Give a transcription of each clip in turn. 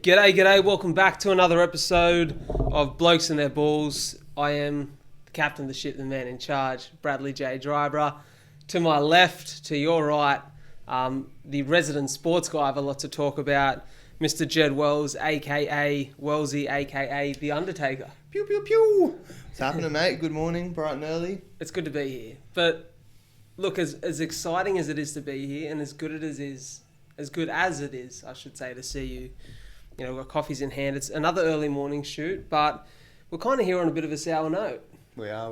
G'day, welcome back to another episode of Blokes Their Balls. I am the captain, the ship, the man in charge, Bradley J. Dryborough. To my left, to your right, the resident sports guy I have a lot to talk about, Mr. Jed Wells, a.k.a. Wellsy, a.k.a. The Undertaker. Pew, pew, pew. What's happening, mate? Good morning, bright and early. It's good to be here. But look, as exciting as it is to be here and as good as it is, I should say, to see you. You know, we've got coffees in hand. It's another early morning shoot, but we're kind of here on a bit of a sour note. We are.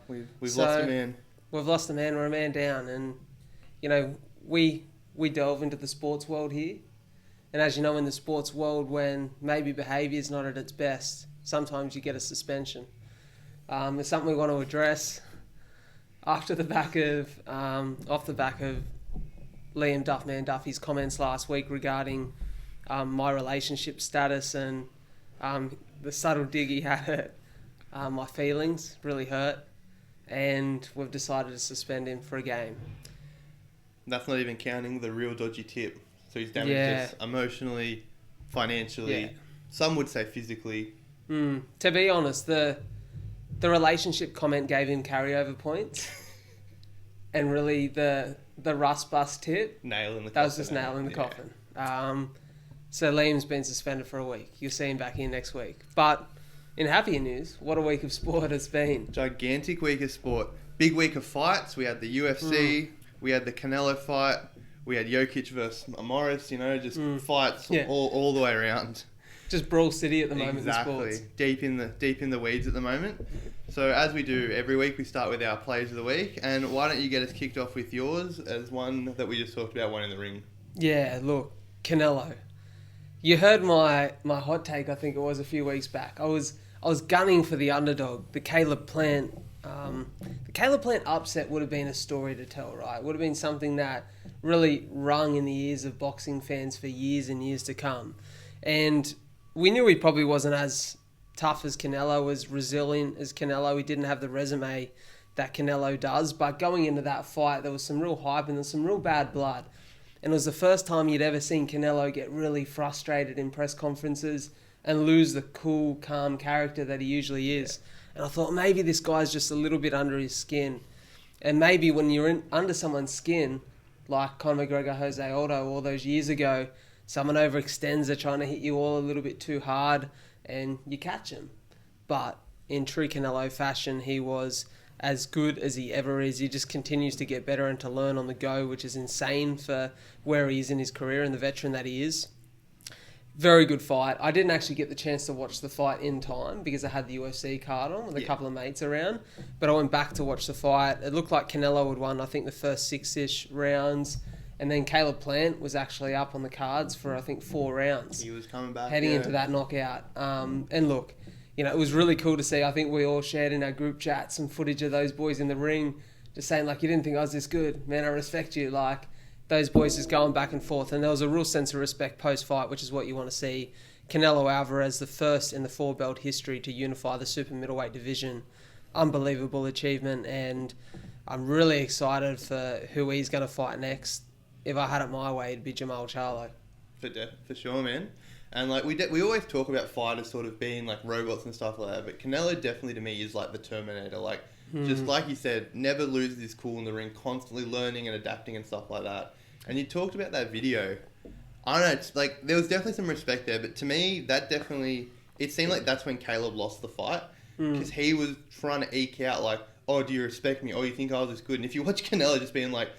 We've lost a man. We've lost a man. We're a man down. And, you know, we delve into the sports world here. And as you know, in the sports world, when maybe behaviour is not at its best, sometimes you get a suspension. It's something we want to address off the back of Liam Duffy's comments last week regarding my relationship status and the subtle dig he had at my feelings really hurt, and we've decided to suspend him for a game. That's not even counting the real dodgy tip. So he's damaged us emotionally, financially, some would say physically. To be honest, the relationship comment gave him carryover points, and really the Russ bust tip, nail in the coffin. That was just nail in the coffin. So Liam's been suspended for a week. You'll see him back here next week. But in happier news, what a week of sport it's been. Gigantic week of sport. Big week of fights. We had the UFC. We had the Canelo fight. We had Jokic versus Morris. You know, just fights all the way around. Just Brawl City at the moment. Exactly. In sports. Deep in the weeds at the moment. So as we do every week, we start with our plays of the week. And why don't you get us kicked off with yours as one that we just talked about, one in the ring? Yeah, look, Canelo. You heard my hot take, I think it was a few weeks back. I was gunning for the underdog, the Caleb Plant. The Caleb Plant upset would have been a story to tell, right? It would have been something that really rung in the ears of boxing fans for years and years to come. And we knew he probably wasn't as tough as Canelo, as resilient as Canelo. He didn't have the resume that Canelo does. But going into that fight, there was some real hype and there was some real bad blood. And it was the first time you'd ever seen Canelo get really frustrated in press conferences and lose the cool, calm character that he usually is. And I thought maybe this guy's just a little bit under his skin. And maybe when you're under someone's skin, like Conor McGregor, Jose Aldo all those years ago, someone overextends, they're trying to hit you all a little bit too hard and you catch him. But in true Canelo fashion, he was as good as he ever is. He just continues to get better and to learn on the go, which is insane for where he is in his career and the veteran that he is. Very good fight. I didn't actually get the chance to watch the fight in time because I had the UFC card on with a couple of mates around, but I went back to watch the fight. It looked like Canelo had won, I think, the first 6-ish rounds, and then Caleb Plant was actually up on the cards for, I think, 4 rounds. He was coming back. Heading into that knockout. And look, you know, it was really cool to see. I think we all shared in our group chat some footage of those boys in the ring just saying, like, you didn't think I was this good. Man, I respect you. Like, those boys just going back and forth. And there was a real sense of respect post-fight, which is what you want to see. Canelo Alvarez, the first in the 4-belt history to unify the super middleweight division. Unbelievable achievement. And I'm really excited for who he's going to fight next. If I had it my way, it'd be Jamal Charlo. For sure, man. And like we always talk about fighters sort of being like robots and stuff like that, but Canelo definitely to me is like the Terminator. Like just like you said, never loses his cool in the ring, constantly learning and adapting and stuff like that. And you talked about that video. I don't know, it's like there was definitely some respect there, but to me that definitely it seemed like that's when Caleb lost the fight because he was trying to eke out like, oh, do you respect me? Oh, you think I was this good? And if you watch Canelo just being like,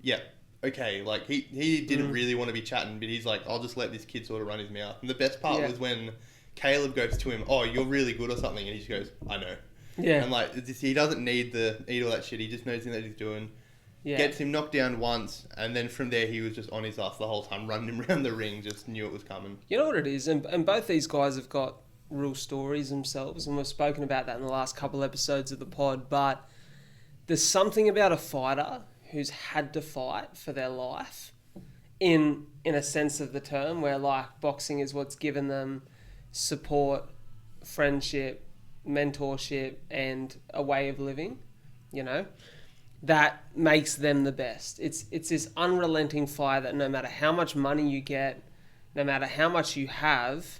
yeah. Okay, like he didn't really want to be chatting, but he's like, I'll just let this kid sort of run his mouth. And the best part was when Caleb goes to him, oh, you're really good or something, and he just goes, I know. Yeah. And like he doesn't need all that shit. He just knows what he's doing. Yeah. Gets him knocked down once, and then from there he was just on his ass the whole time, running him around the ring. Just knew it was coming. You know what it is, and both these guys have got real stories themselves, and we've spoken about that in the last couple episodes of the pod. But there's something about a fighter who's had to fight for their life in a sense of the term, where like boxing is what's given them support, friendship, mentorship, and a way of living, you know, that makes them the best. It's this unrelenting fire that no matter how much money you get, no matter how much you have,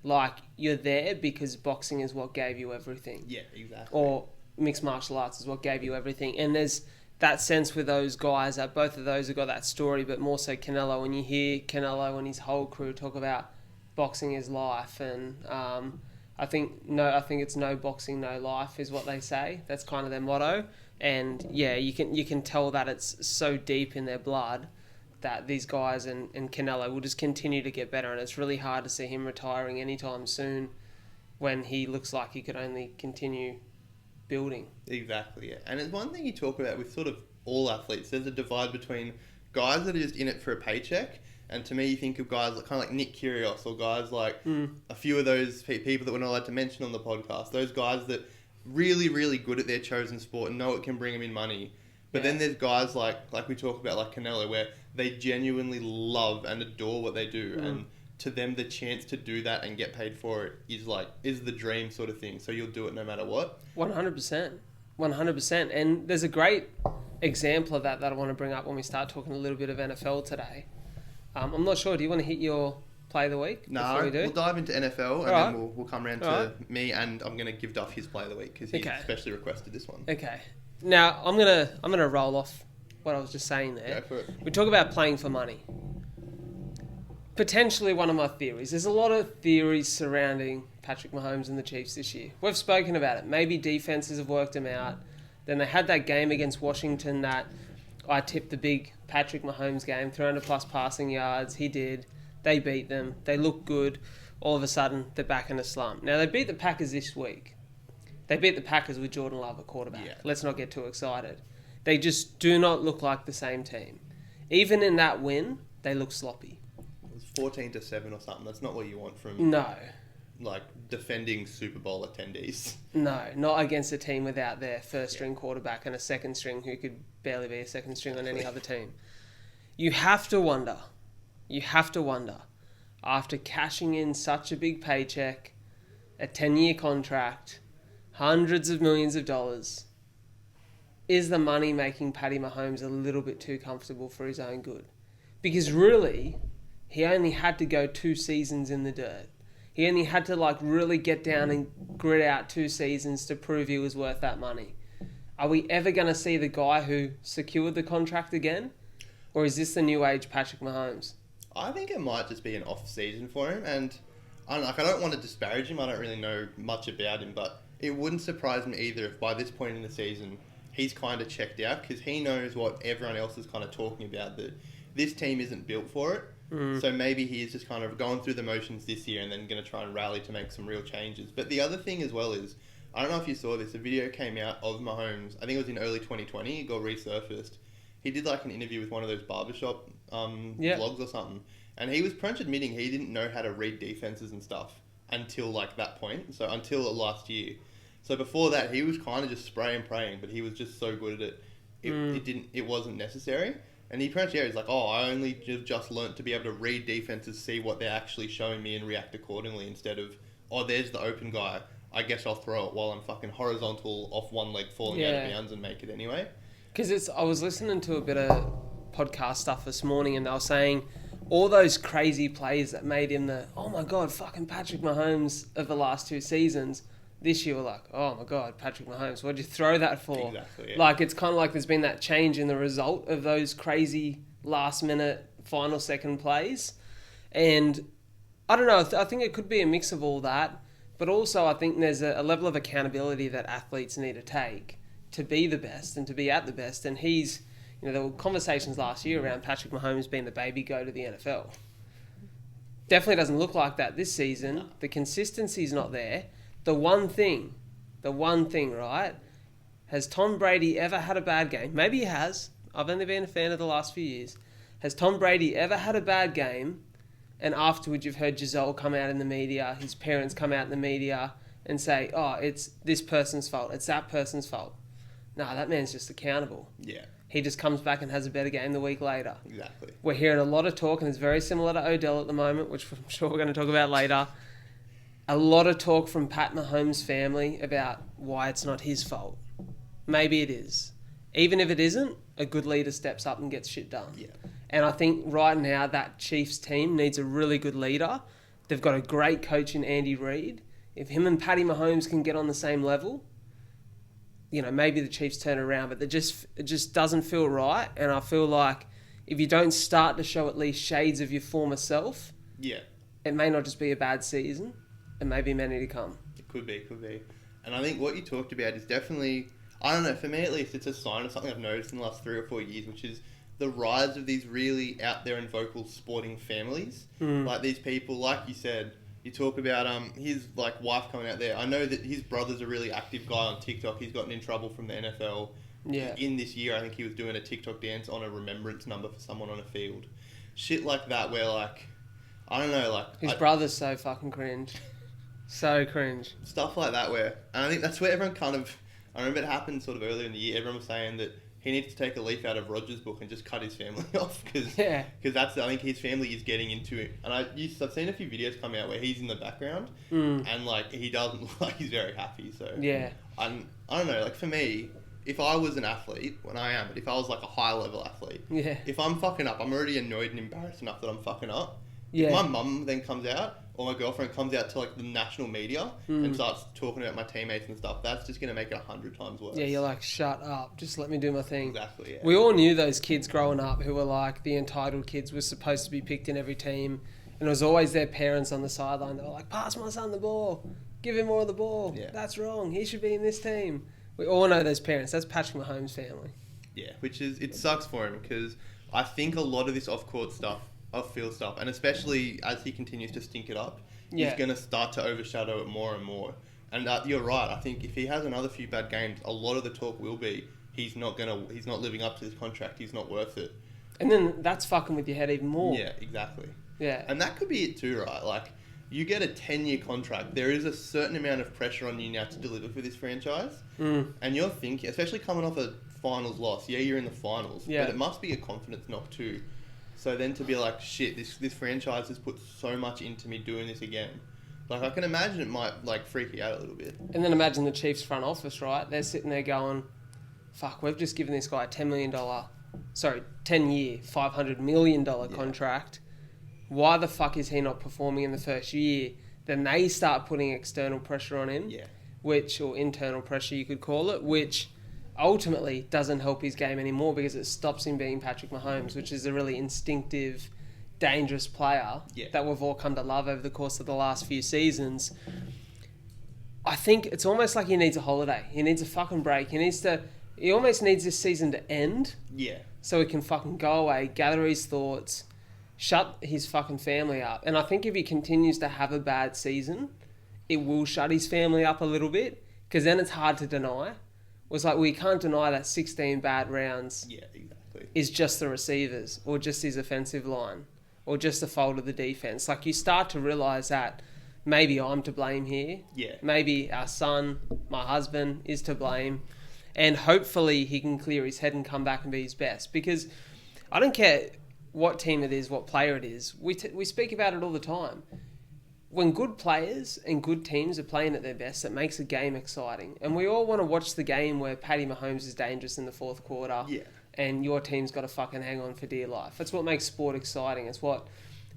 like, you're there because boxing is what gave you everything. Yeah, exactly. Or mixed martial arts is what gave you everything. And there's that sense with those guys that both of those have got that story, but more so Canelo. When you hear Canelo and his whole crew talk about boxing is life, and I think it's no boxing, no life is what they say. That's kind of their motto. And yeah, you can tell that it's so deep in their blood that these guys and Canelo will just continue to get better, and it's really hard to see him retiring anytime soon when he looks like he could only continue building. Exactly, yeah. And it's one thing you talk about with sort of all athletes. There's a divide between guys that are just in it for a paycheck, and to me you think of guys like, kind of like Nick Kyrgios, or guys like a few of those people that we're not allowed to mention on the podcast. Those guys that really, really good at their chosen sport and know it can bring them in money. But then there's guys like we talk about, like Canelo, where they genuinely love and adore what they do, and to them the chance to do that and get paid for it is the dream sort of thing. So you'll do it no matter what. 100%. And there's a great example of that I want to bring up when we start talking a little bit of NFL today. I'm not sure. Do you want to hit your play of the week? No, we'll dive into NFL, and then we'll come around to me, and I'm going to give Duff his play of the week because he especially requested this one. Okay. Now I'm gonna roll off what I was just saying there. Go for it. We talk about playing for money. Potentially one of my theories. There's a lot of theories surrounding Patrick Mahomes and the Chiefs this year. We've spoken about it. Maybe defenses have worked him out. Then they had that game against Washington that I tipped the big Patrick Mahomes game, 300 plus passing yards. He did. They beat them. They look good. All of a sudden, they're back in a slump. Now, they beat the Packers this week. They beat the Packers with Jordan Love at quarterback. Yeah. Let's not get too excited. They just do not look like the same team. Even in that win, they look sloppy. It was 14-7 or something. That's not what you want from like defending Super Bowl attendees. No, not against a team without their first string quarterback and a second string who could barely be a second string on any other team. You have to wonder, after cashing in such a big paycheck, a 10-year contract, hundreds of millions of dollars, is the money making Patty Mahomes a little bit too comfortable for his own good? Because really, he only had to go 2 seasons in the dirt. He only had to really get down and grit out 2 seasons to prove he was worth that money. Are we ever going to see the guy who secured the contract again? Or is this the new age Patrick Mahomes? I think it might just be an off season for him, and I don't want to disparage him. I don't really know much about him, but it wouldn't surprise me either if by this point in the season he's kind of checked out, because he knows what everyone else is kind of talking about, that this team isn't built for it. So maybe he is just kind of going through the motions this year and then going to try and rally to make some real changes. But the other thing as well is, I don't know if you saw this, a video came out of Mahomes, I think it was in early 2020, it got resurfaced. He did an interview with one of those barbershop vlogs or something, and he was pretty much admitting he didn't know how to read defenses and stuff until that point, so until last year. So before that, he was kind of just spray and praying, but he was just so good at it, it wasn't necessary. And he pretty much he's like, I only just learnt to be able to read defenses, see what they're actually showing me and react accordingly, instead of, there's the open guy, I guess I'll throw it while I'm fucking horizontal off one leg falling out of bounds and make it anyway. Because I was listening to a bit of podcast stuff this morning, and they were saying all those crazy plays that made him the, oh my God, fucking Patrick Mahomes of the last 2 seasons. This year we're like, oh my God, Patrick Mahomes, what'd you throw that for? Exactly, yeah. It's kind of like there's been that change in the result of those crazy last minute final second plays. And I don't know, I think it could be a mix of all that, but also I think there's a level of accountability that athletes need to take to be the best and to be at the best. And he's, there were conversations last year around Patrick Mahomes being the baby goat of the NFL. Definitely doesn't look like that this season. No. The consistency's not there. The one thing, right? Has Tom Brady ever had a bad game? Maybe he has. I've only been a fan of the last few years. Has Tom Brady ever had a bad game and afterwards you've heard Giselle come out in the media, his parents come out in the media and say, it's this person's fault, it's that person's fault? No, that man's just accountable. Yeah. he just comes back and has a better game the week later. Exactly. We're hearing a lot of talk, and it's very similar to Odell at the moment, which I'm sure we're going to talk about later. A lot of talk from Pat Mahomes' family about why it's not his fault. Maybe it is. Even if it isn't, a good leader steps up and gets shit done. Yeah. And I think right now that Chiefs team needs a really good leader. They've got a great coach in Andy Reid. If him and Patty Mahomes can get on the same level, you know, maybe the Chiefs turn around, but it just doesn't feel right. And I feel like if you don't start to show at least shades of your former self, yeah, it may not just be a bad season. It may be many to come. It could be. And I think what you talked about is definitely, I don't know, for me at least, it's a sign of something I've noticed in the last 3 or 4 years, which is the rise of these really out there and vocal sporting families. Like these people, like you said, you talk about his like wife coming out there. I know that his brother's a really active guy on TikTok. He's gotten in trouble from the NFL. Yeah. In this year, I think he was doing a TikTok dance on a remembrance number for someone on a field. Shit like that where like, I don't know, like... His brother's so fucking cringe. So cringe. Stuff like that where... And I think that's where everyone kind of... I remember it happened sort of earlier in the year. Everyone was saying that he needs to take a leaf out of Roger's book and just cut his family off because that's, I think his family is getting into it. And I've seen a few videos come out where he's in the background and like he doesn't look like he's very happy. So yeah, I don't know. Like for me, if I was an athlete, when I am, but if I was like a high level athlete, if I'm fucking up, I'm already annoyed and embarrassed enough that I'm fucking up. Yeah. If my mum then comes out or my girlfriend comes out to like the national media and starts talking about my teammates and stuff, that's just going to make it 100 times worse. Yeah, you're like, shut up, just let me do my thing. Exactly, yeah. We all knew those kids growing up who were like the entitled kids were supposed to be picked in every team, and it was always their parents on the sideline that were like, pass my son the ball, give him more of the ball, that's wrong, he should be in this team. We all know those parents. That's Patrick Mahomes' family. Yeah, which is, it sucks for him because I think a lot of this off-court stuff, off-field stuff, and especially as he continues to stink it up, he's going to start to overshadow it more and more. And you're right. I think if he has another few bad games, a lot of the talk will be he's not living up to this contract. He's not worth it. And then that's fucking with your head even more. Yeah, exactly. Yeah. And that could be it too, right? Like, you get a 10-year contract. There is a certain amount of pressure on you now to deliver for this franchise. And you're thinking, especially coming off a finals loss. Yeah, you're in the finals. But it must be a confidence knock too. So then to be like, shit, this franchise has put so much into me doing this again. Like, I can imagine it might, like, freak you out a little bit. And then imagine the Chiefs front office, right? They're sitting there going, fuck, we've just given this guy a 10-year, $500 million contract. Why the fuck is he not performing in the first year? Then they start putting external pressure on him, or internal pressure you could call it, which ultimately doesn't help his game anymore because it stops him being Patrick Mahomes, which is a really instinctive, dangerous player that we've all come to love over the course of the last few seasons. I think it's almost like he needs a holiday. He needs a fucking break. He almost needs this season to end. Yeah. So he can fucking go away, gather his thoughts, shut his fucking family up. And I think if he continues to have a bad season, it will shut his family up a little bit because then it's hard to deny. It's like, we can't deny that 16 bad rounds is just the receivers or just his offensive line or just the fault of the defense. Like, you start to realise that maybe I'm to blame here. Yeah. Maybe our son, my husband, is to blame. And hopefully he can clear his head and come back and be his best. Because I don't care what team it is, what player it is. We speak about it all the time. When good players and good teams are playing at their best, it makes the game exciting. And we all want to watch the game where Patty Mahomes is dangerous in the fourth quarter and your team's got to fucking hang on for dear life. That's what makes sport exciting. It's what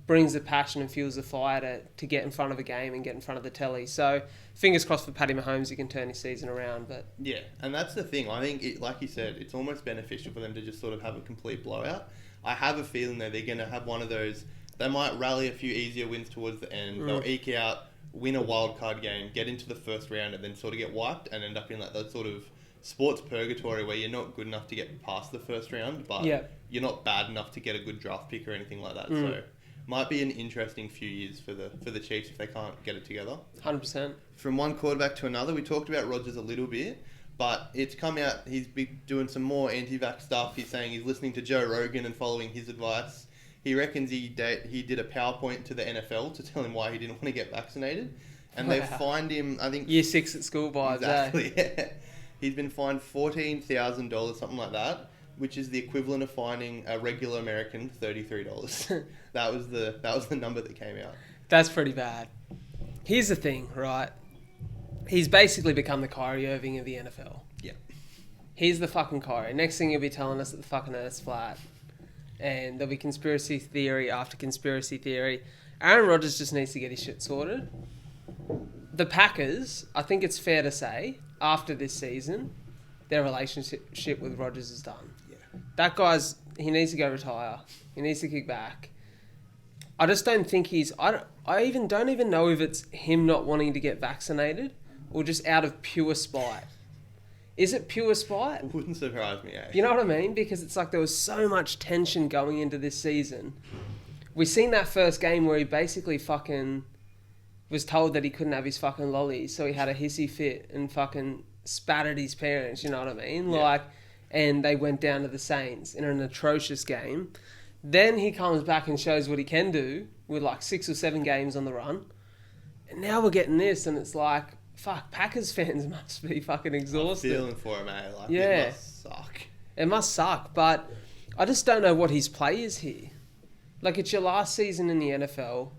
brings the passion and fuels the fire to get in front of a game and get in front of the telly. So fingers crossed for Patty Mahomes, he can turn his season around. But yeah, and that's the thing. I think, like you said, it's almost beneficial for them to just sort of have a complete blowout. I have a feeling that they're going to have one of those. They might rally a few easier wins towards the end. They'll eke out, win a wild card game, get into the first round, and then sort of get wiped and end up in like that sort of sports purgatory where you're not good enough to get past the first round, but you're not bad enough to get a good draft pick or anything like that. So might be an interesting few years for the Chiefs if they can't get it together. 100%. From one quarterback to another, we talked about Rodgers a little bit, but it's come out, he's been doing some more anti-vax stuff. He's saying he's listening to Joe Rogan and following his advice. He reckons he did a PowerPoint to the NFL to tell him why he didn't want to get vaccinated. And they fined him, I think... Year 6 at school vibes, exactly, yeah. He's been fined $14,000, something like that. which is the equivalent of finding a regular American $33. That was the number that came out. That's pretty bad. Here's the thing, right? He's basically become the Kyrie Irving of the NFL. Yeah. He's the fucking Kyrie. Next thing he'll be telling us that the fucking Earth's flat. And there'll be conspiracy theory after conspiracy theory. Aaron Rodgers just needs to get his shit sorted. The Packers, I think it's fair to say, after this season, their relationship with Rodgers is done. Yeah. That guy's... He needs to go retire. He needs to kick back. I just don't think he's... I don't even know if it's him not wanting to get vaccinated or just out of pure spite. Is it pure spite? It wouldn't surprise me, eh? You know what I mean? Because it's like there was so much tension going into this season. We seen that first game where he basically fucking was told that he couldn't have his fucking lollies, so he had a hissy fit and fucking spat at his parents, you know what I mean? Yeah. Like, and they went down to the Saints in an atrocious game. Then he comes back and shows what he can do with like 6 or 7 games on the run. And now we're getting this, and it's like, fuck, Packers fans must be fucking exhausted. I'm feeling for him, eh? Like, Yeah. it must suck. It must suck, but I just don't know what his play is here. Like, it's your last season in the NFL.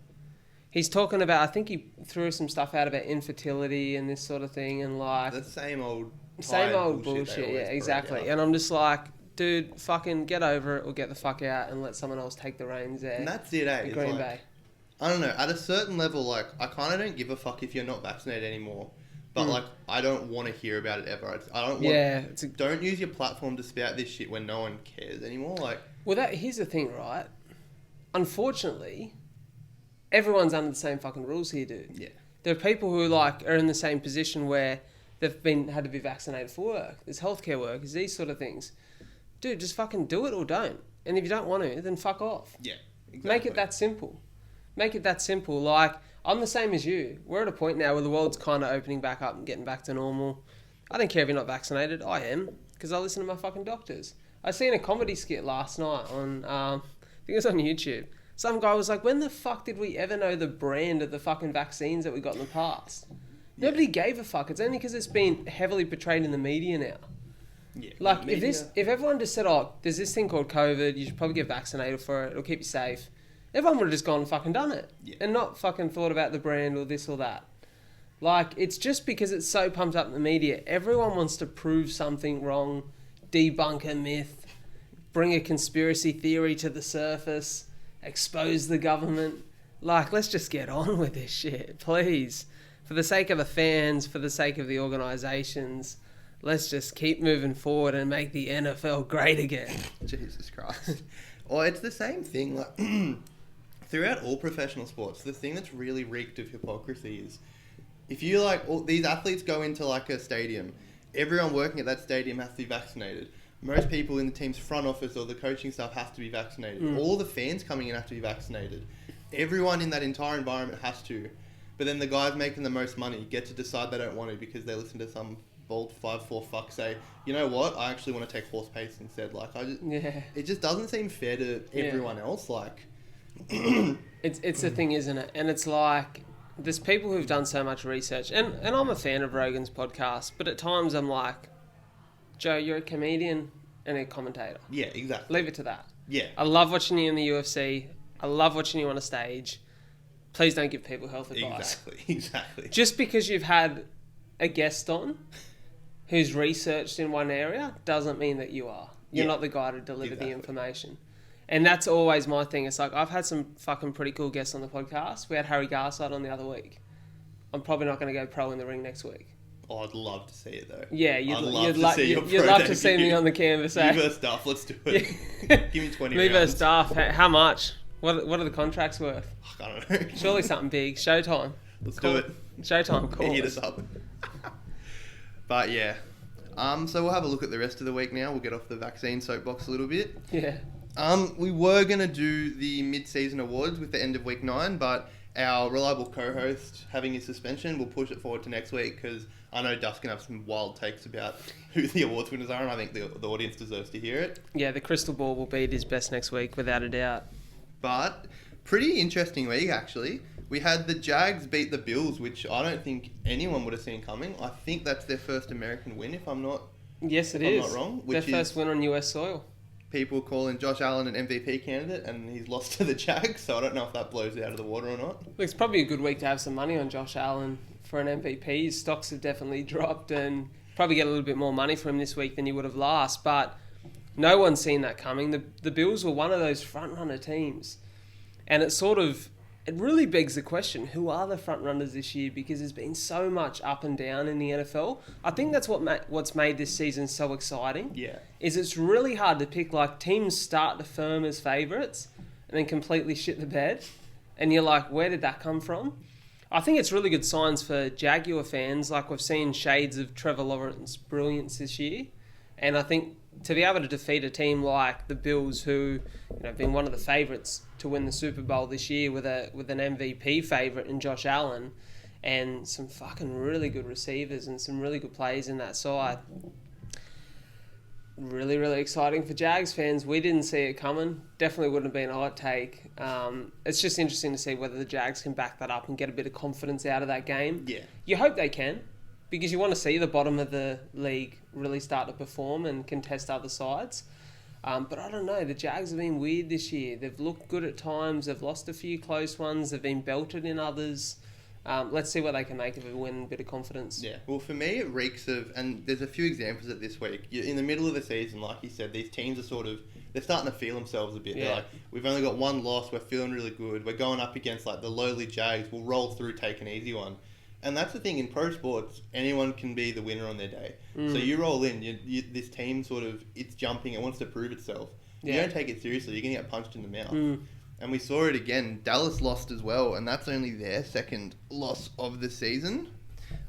He's talking about, I think he threw some stuff out about infertility and this sort of thing, and like... The same old bullshit, they yeah, always exactly. put out. And I'm just like, dude, fucking get over it or get the fuck out and let someone else take the reins there. And that's it, eh? at It's Green like, Bay. I don't know. At a certain level, like, I kind of don't give a fuck if you're not vaccinated anymore. But, like, I don't want to hear about it ever. I don't want... Yeah. Don't use your platform to spout this shit when no one cares anymore. Like... Well, here's the thing, right? Unfortunately, everyone's under the same fucking rules here, dude. Yeah. There are people who, like, are in the same position where they've had to be vaccinated for work. There's healthcare workers, these sort of things. Dude, just fucking do it or don't. And if you don't want to, then fuck off. Yeah, exactly. Make it that simple. Make it that simple. Like, I'm the same as you. We're at a point now where the world's kind of opening back up and getting back to normal. I don't care if you're not vaccinated. I am, because I listen to my fucking doctors. I seen a comedy skit last night on, I think it was on YouTube. Some guy was like, when the fuck did we ever know the brand of the fucking vaccines that we got in the past? Yeah. Nobody gave a fuck. It's only because it's been heavily portrayed in the media now. Yeah. Like, if everyone just said, oh, there's this thing called COVID, you should probably get vaccinated for it, it'll keep you safe. Everyone would have just gone and fucking done it. Yeah. And not fucking thought about the brand or this or that. Like, it's just because it's so pumped up in the media. Everyone wants to prove something wrong, debunk a myth, bring a conspiracy theory to the surface, expose the government. Like, let's just get on with this shit, please. For the sake of the fans, for the sake of the organisations, let's just keep moving forward and make the NFL great again. Jesus Christ. Well, it's the same thing. Like, throughout all professional sports, the thing that's really reeked of hypocrisy is if you like, all these athletes go into like a stadium, everyone working at that stadium has to be vaccinated. Most people in the team's front office or the coaching staff has to be vaccinated. All the fans coming in have to be vaccinated. Everyone in that entire environment has to. But then the guys making the most money get to decide they don't want to because they listen to some bold 5'4" fuck say, you know what, I actually want to take horse pace instead. Like, it just doesn't seem fair to everyone else. Like, it's a thing, isn't it? And it's like, there's people who've done so much research, and I'm a fan of Rogan's podcast, but at times I'm like, Joe, you're a comedian and a commentator. Yeah, exactly. Leave it to that. Yeah. I love watching you in the UFC. I love watching you on a stage. Please don't give people health advice. Exactly. Just because you've had a guest on who's researched in one area doesn't mean that you are. You're not the guy to deliver the information. And that's always my thing. It's like, I've had some fucking pretty cool guests on the podcast. We had Harry Garside on the other week. I'm probably not going to go pro in the ring next week. Oh, I'd love to see it though. Yeah, you'd love to see me on the canvas. Me versus Duff, let's do it. Give me 20 Me rounds. versus Duff. How much? What are the contracts worth? I don't know. Surely something big. Showtime. Let's do it. Showtime, call Hit us up. But yeah. So we'll have a look at the rest of the week now. We'll get off the vaccine soapbox a little bit. Yeah. We were going to do the mid-season awards with the end of week 9, but our reliable co-host having his suspension, we'll push it forward to next week because I know Duff's going to have some wild takes about who the awards winners are, and I think the audience deserves to hear it. Yeah, the crystal ball will beat his best next week, without a doubt. But pretty interesting week, actually. We had the Jags beat the Bills, which I don't think anyone would have seen coming. I think that's their first American win, if I'm not Yes, it if is. I'm not wrong. Their first win on US soil. people calling Josh Allen an MVP candidate, and he's lost to the Jags, so I don't know if that blows it out of the water or not. Look, it's probably a good week to have some money on Josh Allen for an MVP. His stocks have definitely dropped, and probably get a little bit more money for him this week than you would have last, but no one's seen that coming. The Bills were one of those front-runner teams, and it really begs the question, who are the front-runners this year? Because there's been so much up and down in the NFL. I think that's what's made this season so exciting. Yeah. Is it's really hard to pick, like, teams start to firm as favourites and then completely shit the bed. And you're like, where did that come from? I think it's really good signs for Jaguar fans. Like, we've seen shades of Trevor Lawrence's brilliance this year. And I think to be able to defeat a team like the Bills, who have been one of the favourites to win the Super Bowl this year with an MVP favourite in Josh Allen, and some fucking really good receivers and some really good plays in that side. Really, really exciting for Jags fans. We didn't see it coming. Definitely wouldn't have been a hot take. It's just interesting to see whether the Jags can back that up and get a bit of confidence out of that game. Yeah. You hope they can, because you want to see the bottom of the league really start to perform and contest other sides. But I don't know, the Jags have been weird this year. They've looked good at times, they've lost a few close ones, they've been belted in others. Let's see what they can make of it, win a bit of confidence. Yeah, well, for me, it reeks of, and there's a few examples of this week. You're in the middle of the season, like you said, these teams are they're starting to feel themselves a bit. Yeah. They're like, we've only got one loss, we're feeling really good, we're going up against like the lowly Jags, we'll roll through, take an easy one. And that's the thing, in pro sports, anyone can be the winner on their day. So you roll in, this team it's jumping, it wants to prove itself. Yeah. You don't take it seriously, you're going to get punched in the mouth. And we saw it again. Dallas lost as well, and that's only their second loss of the season.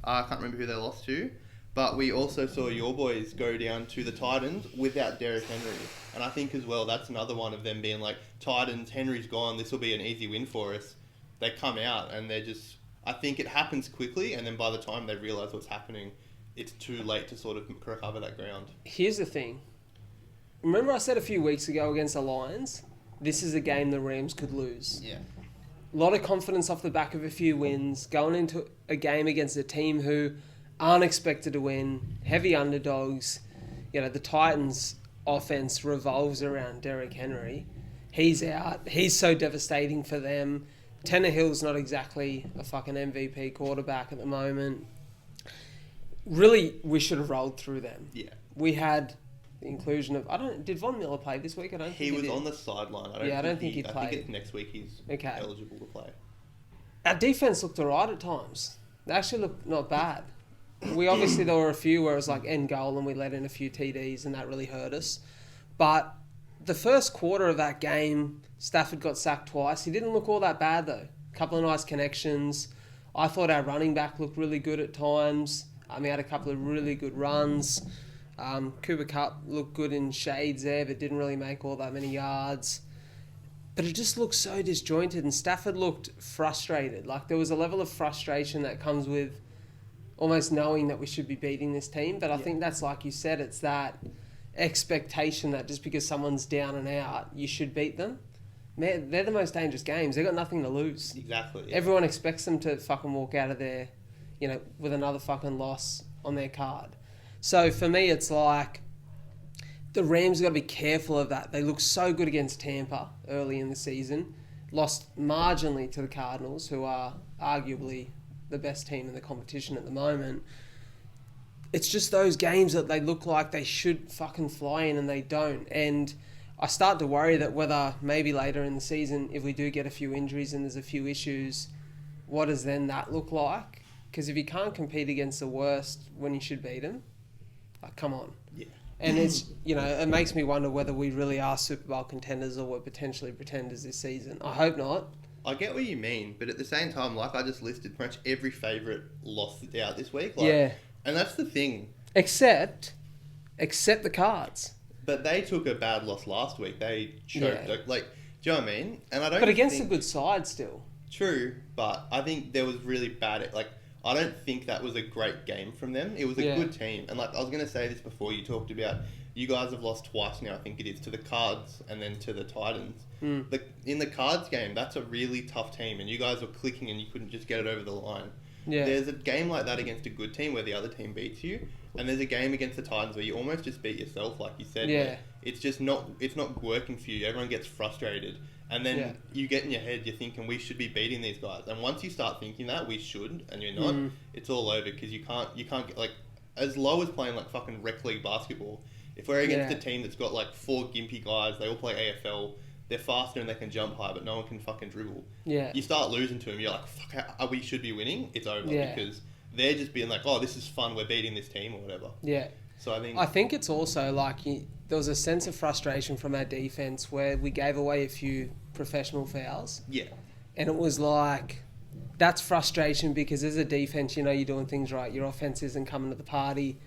I can't remember who they lost to. But we also saw your boys go down to the Titans without Derrick Henry. And I think as well, that's another one of them being like, Titans, Henry's gone, this will be an easy win for us. They come out and they're just... I think it happens quickly, and then by the time they realise what's happening, it's too late to sort of recover that ground. Here's the thing. Remember I said a few weeks ago against the Lions, this is a game the Rams could lose. Yeah. A lot of confidence off the back of a few wins, going into a game against a team who aren't expected to win, heavy underdogs. The Titans' offense revolves around Derrick Henry. He's out. He's so devastating for them. Tannehill's not exactly a fucking MVP quarterback at the moment. Really, we should have rolled through them. Yeah. We had the inclusion of... did Von Miller play this week? I don't think he was did. on the sideline. I don't think he played. I think it's next week he's eligible to play. Our defense looked alright at times. They actually looked not bad. There were a few where it was like end goal and we let in a few TDs and that really hurt us. But the first quarter of that game, Stafford got sacked twice. He didn't look all that bad though. A couple of nice connections. I thought our running back looked really good at times. He had a couple of really good runs. Cooper Kupp looked good in shades there, but didn't really make all that many yards. But it just looked so disjointed, and Stafford looked frustrated. Like, there was a level of frustration that comes with almost knowing that we should be beating this team. But I think that's, like you said, it's that expectation that just because someone's down and out, you should beat them. Man, they're the most dangerous games. They've got nothing to lose. Exactly. Yeah. Everyone expects them to fucking walk out of there, with another fucking loss on their card. So for me, it's like the Rams got to be careful of that. They looked so good against Tampa early in the season. Lost marginally to the Cardinals, who are arguably the best team in the competition at the moment. It's just those games that they look like they should fucking fly in and they don't. And I start to worry that whether maybe later in the season, if we do get a few injuries and there's a few issues, what does then that look like? Because if you can't compete against the worst when you should beat them, like, come on. Yeah. And it's, it makes me wonder whether we really are Super Bowl contenders or we're potentially pretenders this season. I hope not. I get what you mean, but at the same time, like I just listed, pretty much every favourite lost out this week. Yeah. And that's the thing. Except the Cards. But they took a bad loss last week. They choked. Yeah. Like, do you know what I mean? And I don't. But against a good side still. True, but I think there was really bad. I don't think that was a great game from them. It was a good team. And I was going to say this before, you talked about you guys have lost twice now, I think it is, to the Cards and then to the Titans. In the Cards game, that's a really tough team, and you guys were clicking and you couldn't just get it over the line. Yeah. There's a game like that against a good team where the other team beats you, and there's a game against the Titans where you almost just beat yourself, like you said. Yeah. It's not working for you. Everyone gets frustrated. And then you get in your head, you're thinking, we should be beating these guys. And once you start thinking that, we should, and you're not, it's all over, because you can't get, like, as low as playing, like, fucking rec league basketball. If we're against a team that's got, like, 4 gimpy guys, they all play AFL, they're faster and they can jump high, but no one can fucking dribble. Yeah. You start losing to them, you're like, fuck, we should be winning. It's over, because they're just being like, oh, this is fun, we're beating this team, or whatever. Yeah. So I think it's also, like, there was a sense of frustration from our defence where we gave away a few professional fouls. Yeah. And it was like, that's frustration, because as a defence, you know you're doing things right. Your offence isn't coming to the party.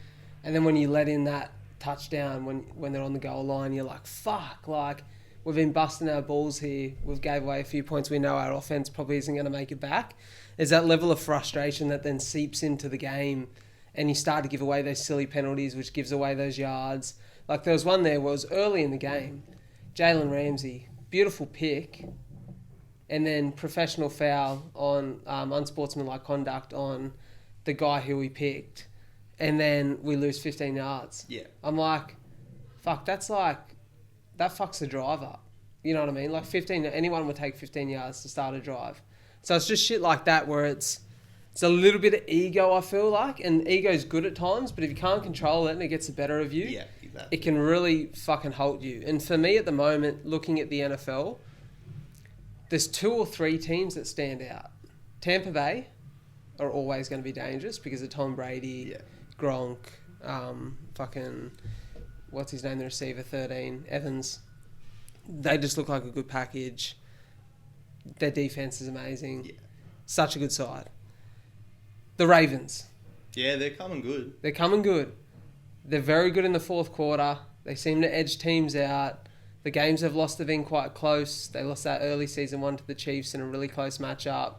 And then when you let in that touchdown, when they're on the goal line, you're like, fuck, like, we've been busting our balls here. We've gave away a few points. We know our offence probably isn't going to make it back. There's that level of frustration that then seeps into the game, and you start to give away those silly penalties, which gives away those yards. Like, there was one there where it was early in the game. Jalen Ramsey, beautiful pick, and then professional foul on unsportsmanlike conduct on the guy who we picked, and then we lose 15 yards. Yeah. I'm like, fuck, that fucks the drive up. You know what I mean? Like, anyone would take 15 yards to start a drive. So it's just shit like that where it's a little bit of ego, I feel like, and ego's good at times, but if you can't control it and it gets the better of you, exactly. It can really fucking halt you. And for me at the moment, looking at the NFL, there's 2 or 3 teams that stand out. Tampa Bay are always going to be dangerous because of Tom Brady, Gronk, fucking, what's his name, the receiver, 13, Evans. They just look like a good package. Their defense is amazing. Yeah. Such a good side. The Ravens. Yeah, they're coming good. They're coming good. They're very good in the fourth quarter. They seem to edge teams out. The games they've lost have been quite close. They lost that early season one to the Chiefs in a really close matchup.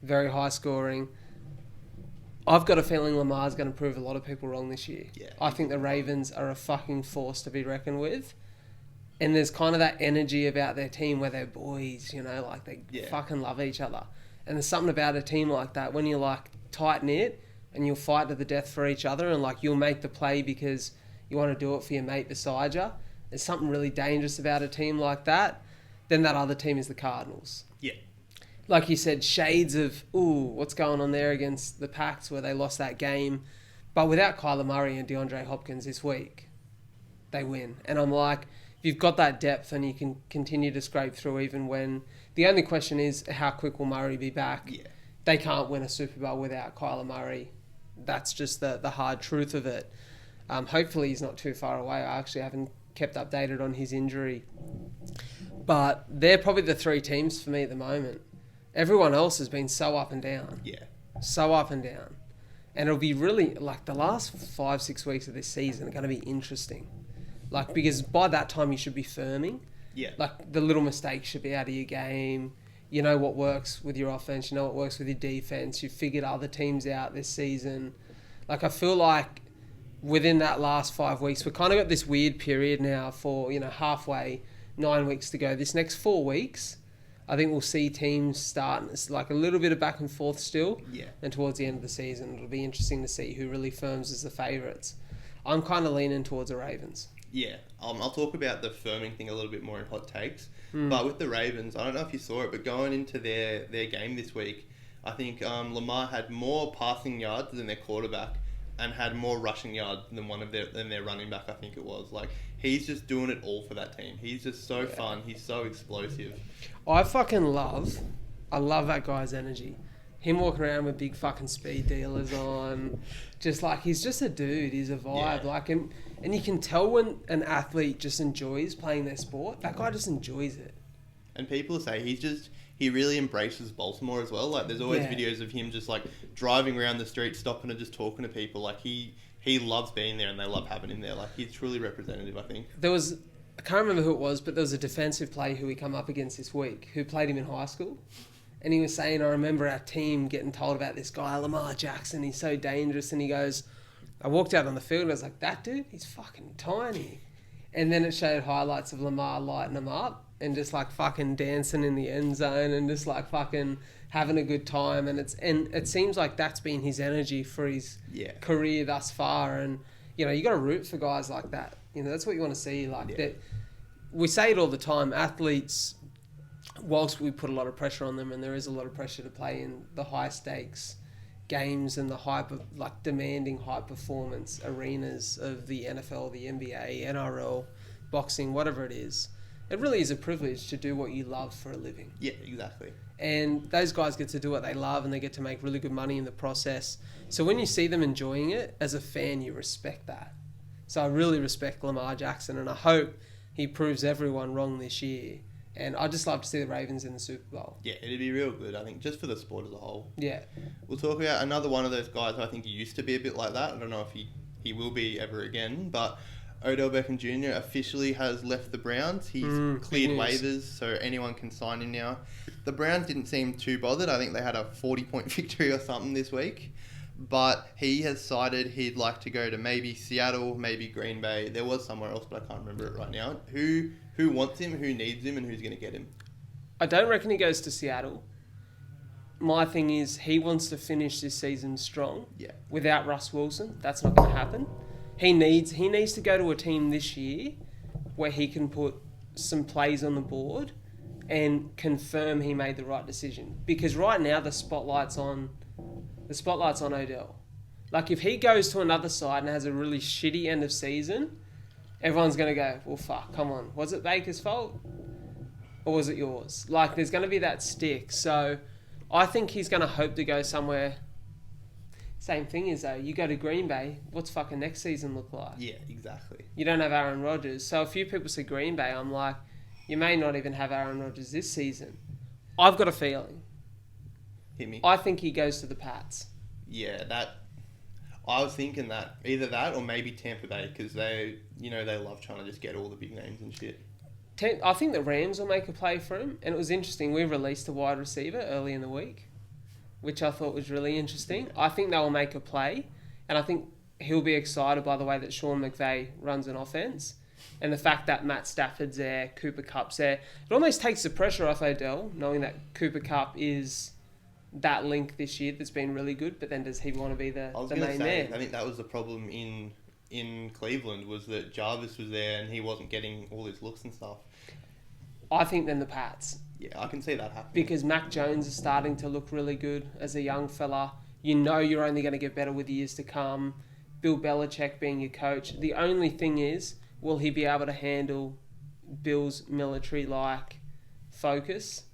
Very high scoring. I've got a feeling Lamar's going to prove a lot of people wrong this year. Yeah. I think the Ravens are a fucking force to be reckoned with. And there's kind of that energy about their team where they're boys, you know, like they fucking love each other. And there's something about a team like that when you're like tight-knit and you'll fight to the death for each other and like you'll make the play because you want to do it for your mate beside you. There's something really dangerous about a team like that. Then that other team is the Cardinals. Yeah. Like you said, shades of, what's going on there against the Packs where they lost that game. But without Kyler Murray and DeAndre Hopkins this week, they win. And I'm like, if you've got that depth and you can continue to scrape through even when... The only question is, how quick will Murray be back? Yeah. They can't win a Super Bowl without Kyler Murray. That's just the hard truth of it. Hopefully he's not too far away. I actually haven't kept updated on his injury. But they're probably the 3 teams for me at the moment. Everyone else has been so up and down. Yeah. So up and down. And it'll be really... Like, the last 5-6 weeks of this season are going to be interesting. Like, because by that time you should be firming. Yeah. Like, the little mistakes should be out of your game. You know what works with your offense. You know what works with your defense. You've figured other teams out this season. Like, I feel like within that last 5 weeks, we've kind of got this weird period now for, you know, halfway, 9 weeks to go. This next 4 weeks, I think we'll see teams start. It's like a little bit of back and forth still. Yeah. And towards the end of the season, it'll be interesting to see who really firms as the favourites. I'm kind of leaning towards the Ravens. Yeah, I'll talk about the firming thing a little bit more in hot takes. But with the Ravens, I don't know if you saw it, but going into their game this week, I think Lamar had more passing yards than their quarterback and had more rushing yards than their running back, I think it was. Like, he's just doing it all for that team. He's just so fun. He's so explosive. I love that guy's energy. Him walking around with big fucking speed dealers on. Just like, he's just a dude. He's a vibe. Yeah. Like, and you can tell when an athlete just enjoys playing their sport. That guy just enjoys it. And people say he really embraces Baltimore as well. Like, there's always videos of him just like driving around the street, stopping and just talking to people. Like, he loves being there and they love having him there. Like, he's truly representative, I think. I can't remember who it was, but there was a defensive player who we come up against this week who played him in high school. And he was saying, I remember our team getting told about this guy, Lamar Jackson, he's so dangerous. And he goes, I walked out on the field and I was like, that dude, he's fucking tiny. And then it showed highlights of Lamar lighting him up. and just like fucking dancing in the end zone and just like fucking having a good time, and it seems like that's been his energy for his career thus far. And you know, you got to root for guys like that. You know, that's what you want to see. Like that, we say it all the time. Athletes, whilst we put a lot of pressure on them, and there is a lot of pressure to play in the high stakes games and the demanding high performance arenas of the NFL, the NBA, NRL, boxing, whatever it is. It really is a privilege to do what you love for a living. Yeah, exactly. And those guys get to do what they love, and they get to make really good money in the process. So when you see them enjoying it, as a fan, you respect that. So I really respect Lamar Jackson, and I hope he proves everyone wrong this year. And I'd just love to see the Ravens in the Super Bowl. Yeah, it'd be real good, I think, just for the sport as a whole. Yeah. We'll talk about another one of those guys who I think used to be a bit like that. I don't know if he will be ever again, but Odell Beckham Jr. officially has left the Browns. He's cleared waivers, so anyone can sign him now. The Browns didn't seem too bothered. I think they had a 40-point victory or something this week. But he has decided he'd like to go to maybe Seattle, maybe Green Bay. There was somewhere else, but I can't remember it right now. Who wants him, who needs him, and who's going to get him? I don't reckon he goes to Seattle. My thing is he wants to finish this season strong. Yeah. Without Russ Wilson. That's not going to happen. He needs to go to a team this year where he can put some plays on the board and confirm he made the right decision. Because right now the spotlight's on Odell. Like if he goes to another side and has a really shitty end of season, everyone's going to go, well, fuck, come on. Was it Baker's fault? Or was it yours? Like there's going to be that stick. So I think he's going to hope to go somewhere. Same thing is though, you go to Green Bay, what's fucking next season look like? Yeah, exactly. You don't have Aaron Rodgers. So a few people say Green Bay, I'm like, you may not even have Aaron Rodgers this season. I've got a feeling. Hit me. I think he goes to the Pats. Yeah, I was thinking that. Either that or maybe Tampa Bay, because they love trying to just get all the big names and shit. I think the Rams will make a play for him. And it was interesting, we released a wide receiver early in the week, which I thought was really interesting. I think they will make a play, and I think he'll be excited by the way that Sean McVay runs an offense, and the fact that Matt Stafford's there, Cooper Kupp's there. It almost takes the pressure off Odell, knowing that Cooper Kupp is that link this year that's been really good, but then does he want to be the main man? I think that was the problem in Cleveland, was that Jarvis was there and he wasn't getting all his looks and stuff. I think then the Pats. Yeah, I can see that happening. Because Mac Jones is starting to look really good as a young fella. You know you're only going to get better with years to come. Bill Belichick being your coach. The only thing is, will he be able to handle Bill's military-like focus?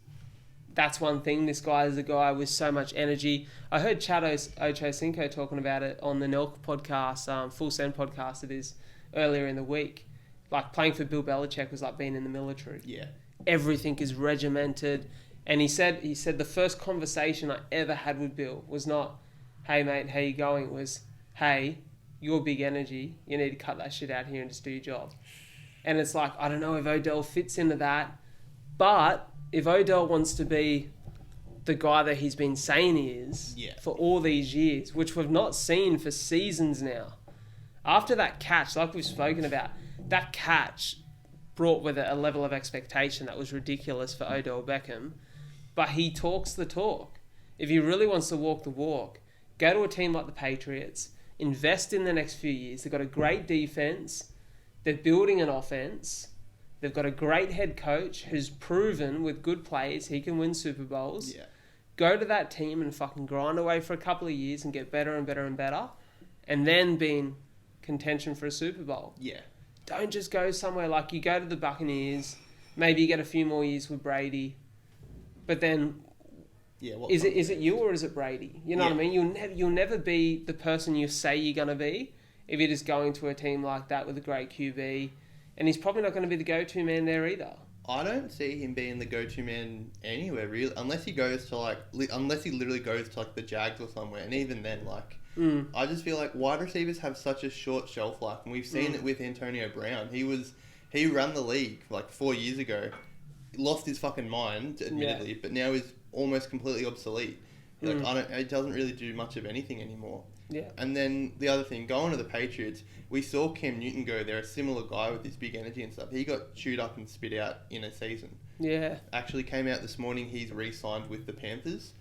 That's one thing. This guy is a guy with so much energy. I heard Chad Ochocinco talking about it on the Nrl podcast, Full Send podcast it is, earlier in the week. Like playing for Bill Belichick was like being in the military. Yeah. Everything is regimented. And he said the first conversation I ever had with Bill was not, hey mate, how you going? It was, hey, you're big energy. You need to cut that shit out here and just do your job. And it's like, I don't know if Odell fits into that. But if Odell wants to be the guy that he's been saying he is for all these years, which we've not seen for seasons now, after that catch, like we've spoken about, that catch brought with it a level of expectation that was ridiculous for Odell Beckham. But he talks the talk. If he really wants to walk the walk, go to a team like the Patriots, invest in the next few years. They've got a great defense. They're building an offense. They've got a great head coach who's proven with good plays he can win Super Bowls. Yeah. Go to that team and fucking grind away for a couple of years and get better and better and better. And then be in contention for a Super Bowl. Yeah. Don't just go somewhere like you go to the Buccaneers. Maybe you get a few more years with Brady. But then, is it you or is it Brady? You know what I mean? You'll never be the person you say you're going to be if you're just going to a team like that with a great QB. And he's probably not going to be the go-to man there either. I don't see him being the go-to man anywhere, really, unless he literally goes to like the Jags or somewhere. And even then, I just feel like wide receivers have such a short shelf life, and we've seen it with Antonio Brown. He ran the league like 4 years ago, lost his fucking mind, admittedly, but now is almost completely obsolete. Like it doesn't really do much of anything anymore. Yeah. And then the other thing, going to the Patriots, we saw Cam Newton go there, a similar guy with this big energy and stuff. He got chewed up and spit out in a season. Yeah. Actually came out this morning, he's re-signed with the Panthers.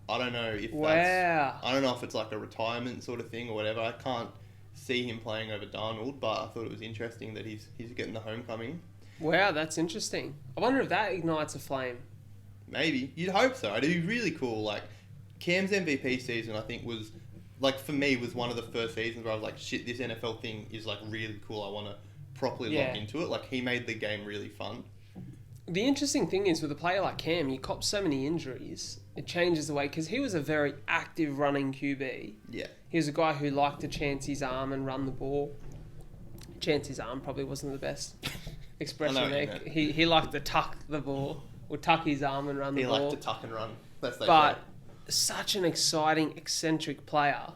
I don't know if I don't know if it's like a retirement sort of thing or whatever. I can't see him playing over Darnold, but I thought it was interesting that he's getting the homecoming. Wow, that's interesting. I wonder if that ignites a flame. Maybe. You'd hope so. It'd be really cool. Like, Cam's MVP season, I think, was, like, for me, was one of the first seasons where I was like, shit, this NFL thing is, like, really cool. I want to properly lock into it. Like, he made the game really fun. The interesting thing is, with a player like Cam, you cop so many injuries, it changes the way, because he was a very active running QB. Yeah. He was a guy who liked to chance his arm and run the ball. Chance his arm probably wasn't the best expression there. He liked to tuck the ball, or tuck his arm and run the ball. He liked to tuck and run. But such an exciting, eccentric player.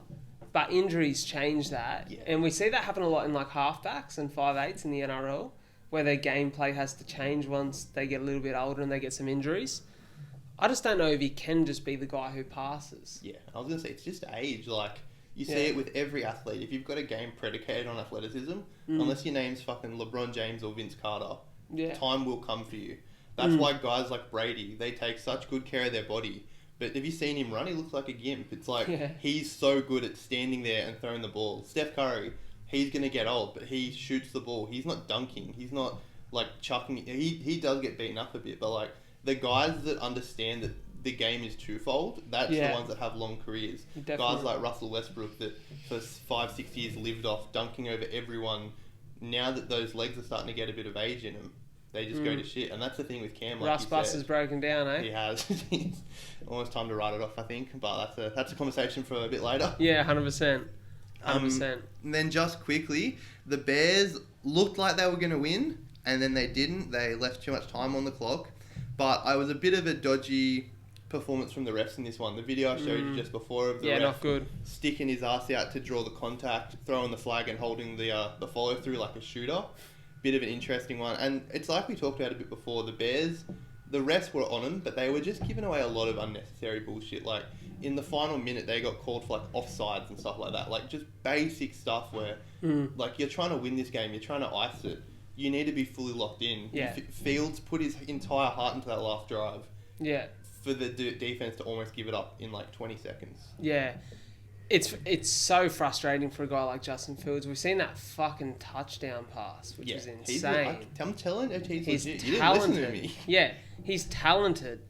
But injuries change that. Yeah. And we see that happen a lot in like halfbacks and 5'8" in the NRL, where their gameplay has to change once they get a little bit older and they get some injuries. I just don't know if he can just be the guy who passes. Yeah, I was going to say, it's just age. Like, you see it with every athlete. If you've got a game predicated on athleticism, unless your name's fucking LeBron James or Vince Carter, time will come for you. That's why guys like Brady, they take such good care of their body. But have you seen him run? He looks like a gimp. It's like, he's so good at standing there and throwing the ball. Steph Curry, he's going to get old, but he shoots the ball. He's not dunking. He's not, like, chucking. He does get beaten up a bit, but, like, the guys that understand that the game is twofold, that's the ones that have long careers. Definitely. Guys like Russell Westbrook that for 5-6 years lived off dunking over everyone. Now that those legs are starting to get a bit of age in them, they just go to shit. And that's the thing with Cam. Like Russ Bus has broken down, eh? He has. Almost time to write it off, I think. But that's a conversation for a bit later. Yeah, 100%. 100%. And then just quickly, the Bears looked like they were going to win, and then they didn't. They left too much time on the clock. But I was a bit of a dodgy performance from the refs in this one. The video I showed you just before of the ref not good. Sticking his ass out to draw the contact, throwing the flag and holding the follow through like a shooter. Bit of an interesting one. And it's like we talked about a bit before, the Bears, the refs were on them, but they were just giving away a lot of unnecessary bullshit. Like, in the final minute, they got called for, like, offsides and stuff like that. Like, just basic stuff where, like, you're trying to win this game, you're trying to ice it. You need to be fully locked in. Yeah. Fields put his entire heart into that last drive. Yeah. For the defense to almost give it up in, like, 20 seconds. Yeah. It's so frustrating for a guy like Justin Fields. We've seen that fucking touchdown pass, which is insane. I'm telling you, he's legit. Talented. You didn't listen to me. Yeah, he's talented.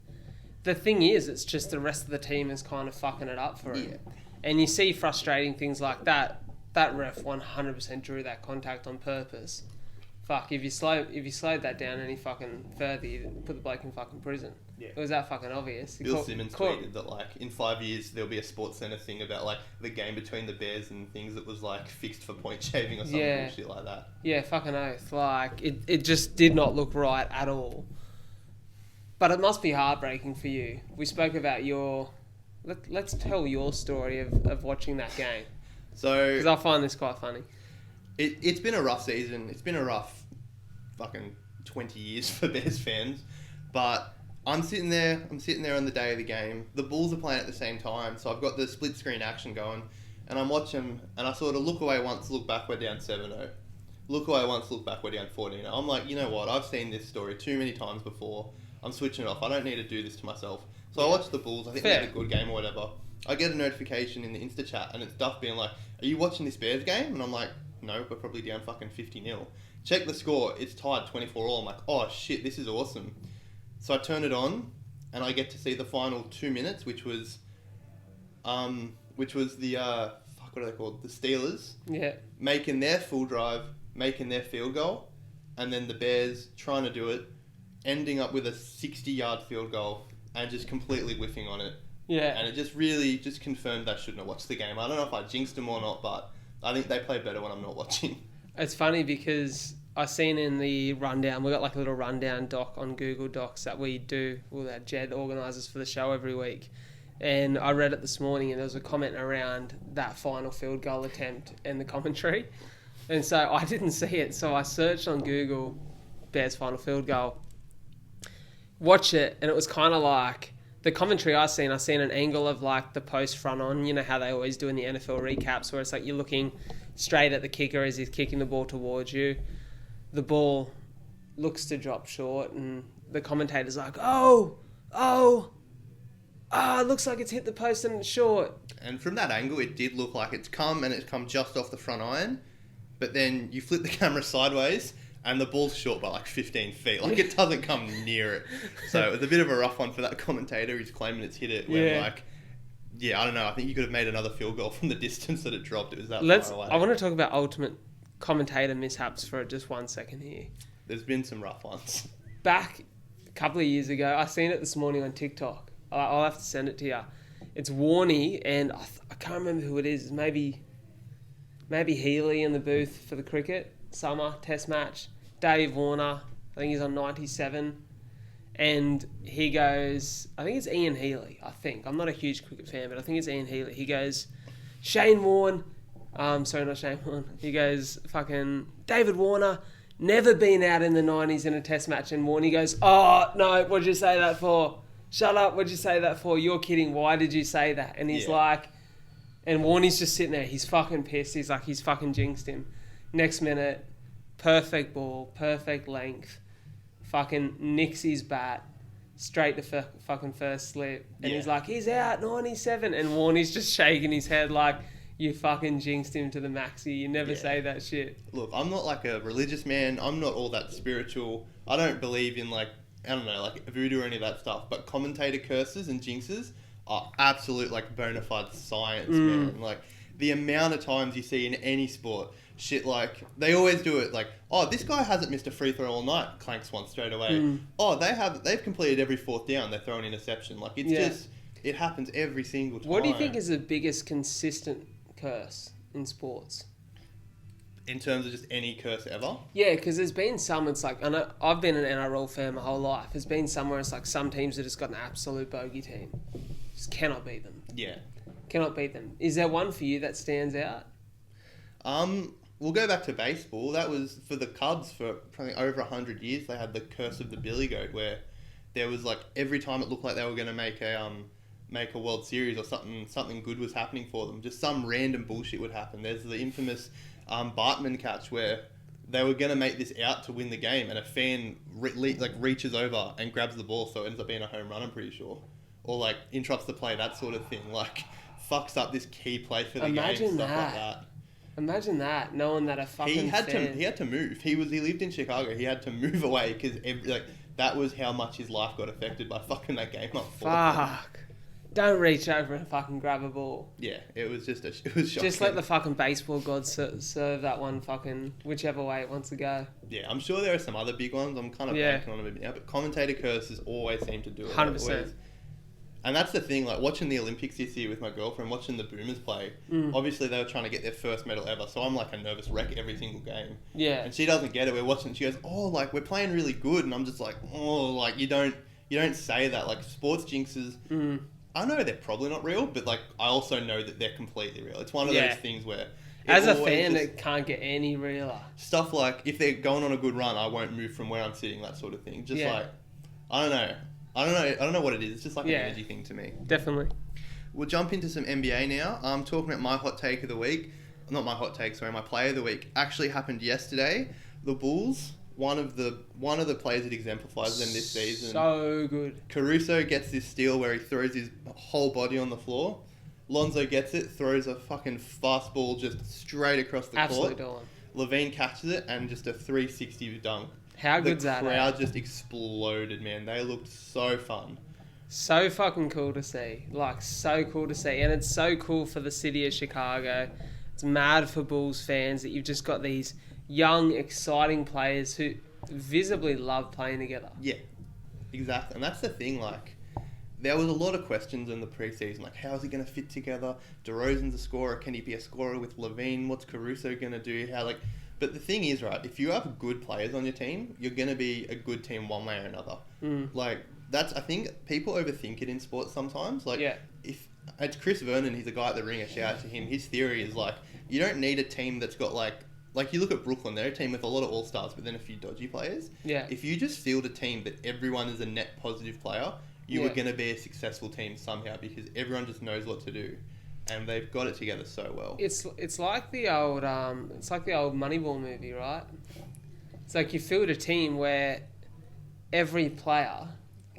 The thing is, it's just the rest of the team is kind of fucking it up for him. Yeah. And you see frustrating things like that. That ref 100% drew that contact on purpose. Fuck, if you slowed that down any fucking further, you'd put the bloke in fucking prison. Yeah. It was that fucking obvious. Bill Simmons tweeted that, like, in 5 years there'll be a Sports Center thing about, like, the game between the Bears and things that was, like, fixed for point shaving or some bullshit like that. Yeah, fucking oath. Like, it just did not look right at all. But it must be heartbreaking for you. We spoke about your... Let's tell your story of watching that game. So... Because I find this quite funny. It's been a rough season. It's been a rough fucking 20 years for Bears fans. But I'm sitting there on the day of the game. The Bulls are playing at the same time, so I've got the split screen action going. And I'm watching, and I sort of look away once, look back, we're down 7-0. Look away once, look back, we're down 14-0. I'm like, you know what? I've seen this story too many times before. I'm switching it off. I don't need to do this to myself. So I watch the Bulls. I think they had a good game or whatever. I get a notification in the Insta chat, and it's Duff being like, are you watching this Bears game? And I'm like, no, we're probably down fucking 50-0. Check the score, it's tied 24-all. I'm like, oh shit, this is awesome. So I turn it on, and I get to see the final 2 minutes, which was the what are they called? The Steelers. Yeah. Making their full drive, making their field goal, and then the Bears trying to do it, ending up with a 60-yard field goal, and just completely whiffing on it. Yeah. And it just really just confirmed I shouldn't have watched the game. I don't know if I jinxed them or not, but I think they play better when I'm not watching. It's funny because I seen in the rundown, we got like a little rundown doc on Google Docs that we do, well, that Jed organises for the show every week. And I read it this morning and there was a comment around that final field goal attempt and the commentary. And so I didn't see it, so I searched on Google Bears final field goal. Watch it, and it was kind of like the commentary I seen an angle of like the post front on. You know how they always do in the NFL recaps, where it's like you're looking straight at the kicker as he's kicking the ball towards you. The ball looks to drop short, and the commentator's like, it looks like it's hit the post and it's short. And from that angle, it did look like it's come just off the front iron. But then you flip the camera sideways and the ball's short by like 15 feet. Like, it doesn't come near it. So it was a bit of a rough one for that commentator who's claiming it's hit it. When I don't know. I think you could have made another field goal from the distance that it dropped. It was that far away. I want to talk about ultimate commentator mishaps for just 1 second here. There's been some rough ones. Back a couple of years ago, I seen it this morning on TikTok. I'll have to send it to you. It's Warney, and I can't remember who it is. Maybe Healy in the booth for the cricket summer test match. Dave Warner, I think he's on 97, and he goes, I think it's Ian Healy. I'm not a huge cricket fan, but I think it's Ian Healy. He goes, Shane Warne. Sorry, not Shane Warne. He goes, fucking David Warner. Never been out in the 90s in a test match. And Warney goes, oh, no, what'd you say that for? Shut up, what'd you say that for? You're kidding, why did you say that? And he's like, and Warney's just sitting there, he's fucking pissed. He's like, he's fucking jinxed him. Next minute, perfect ball, perfect length, fucking nicks his bat, straight to fucking first slip. And he's like, he's out, 97. And Warney's just shaking his head like, you fucking jinxed him to the maxi. You never say that shit. Look, I'm not like a religious man. I'm not all that spiritual. I don't believe in like, I don't know, like voodoo or any of that stuff. But commentator curses and jinxes are absolute like bona fide science, man. Like the amount of times you see in any sport, shit like, they always do it like, oh, this guy hasn't missed a free throw all night, clanks one straight away. Oh, they've completed every fourth down, they throw an interception. Like it's just, it happens every single time. What do you think is the biggest consistent curse in sports? In terms of just any curse ever? Yeah, because there's been some, it's like, I know, I've been an NRL fan my whole life. There's been somewhere it's like some teams have just got an absolute bogey team. Just cannot beat them. Yeah. Cannot beat them. Is there one for you that stands out? We'll go back to baseball. That was for the Cubs for probably over 100 years. They had the curse of the Billy Goat, where there was like every time it looked like they were going to make a World Series or something good was happening for them, just some random bullshit would happen. There's the infamous Bartman catch where they were going to make this out to win the game, and a fan reaches over and grabs the ball, so it ends up being a home run, I'm pretty sure, or like interrupts the play, that sort of thing. Like fucks up this key play for the game, stuff like that. Imagine that, knowing that a fucking he had to move. He lived in Chicago. He had to move away because that was how much his life got affected by fucking that game up. Fuck. Don't reach over and fucking grab a ball. Yeah, it was shocking. Just let the fucking baseball gods serve that one fucking whichever way it wants to go. Yeah, I'm sure there are some other big ones. I'm kind of blanking on them now, but commentator curses always seem to do it. 100%. And that's the thing, like watching the Olympics this year with my girlfriend, watching the Boomers play, obviously they were trying to get their first medal ever, so I'm like a nervous wreck every single game. Yeah. And she doesn't get it. We're watching, she goes, oh, like we're playing really good, and I'm just like, oh, like you don't say that. Like sports jinxes, I know they're probably not real, but like I also know that they're completely real. It's one of those things where as a fan, it can't get any realer. Stuff like if they're going on a good run, I won't move from where I'm sitting, that sort of thing. Just like, I don't know what it is. It's just like an energy thing to me. Definitely. We'll jump into some NBA now. I'm talking about my hot take of the week. Not my hot take, sorry, my play of the week. Actually happened yesterday. The Bulls, one of the players that exemplifies them this season. So good. Caruso gets this steal where he throws his whole body on the floor. Lonzo gets it, throws a fucking fast ball just straight across the court. Absolutely. Levine catches it and just a 360 dunk. How good's that? The crowd just exploded, man. They looked so fun. So fucking cool to see. Like, so cool to see. And it's so cool for the city of Chicago. It's mad for Bulls fans that you've just got these young, exciting players who visibly love playing together. Yeah, exactly. And that's the thing, like, there was a lot of questions in the preseason, like, how's he going to fit together? DeRozan's a scorer. Can he be a scorer with Levine? What's Caruso going to do? But the thing is, right, if you have good players on your team, you're going to be a good team one way or another. Like, I think people overthink it in sports sometimes. Like, if it's Chris Vernon, he's a guy at the Ringer, shout out to him. His theory is, like, you don't need a team that's got, like you look at Brooklyn, they're a team with a lot of all-stars, but then a few dodgy players. Yeah. If you just field a team that everyone is a net positive player, you were going to be a successful team somehow because everyone just knows what to do. And they've got it together so well. It's like the old Moneyball movie, right? It's like you field a team where every player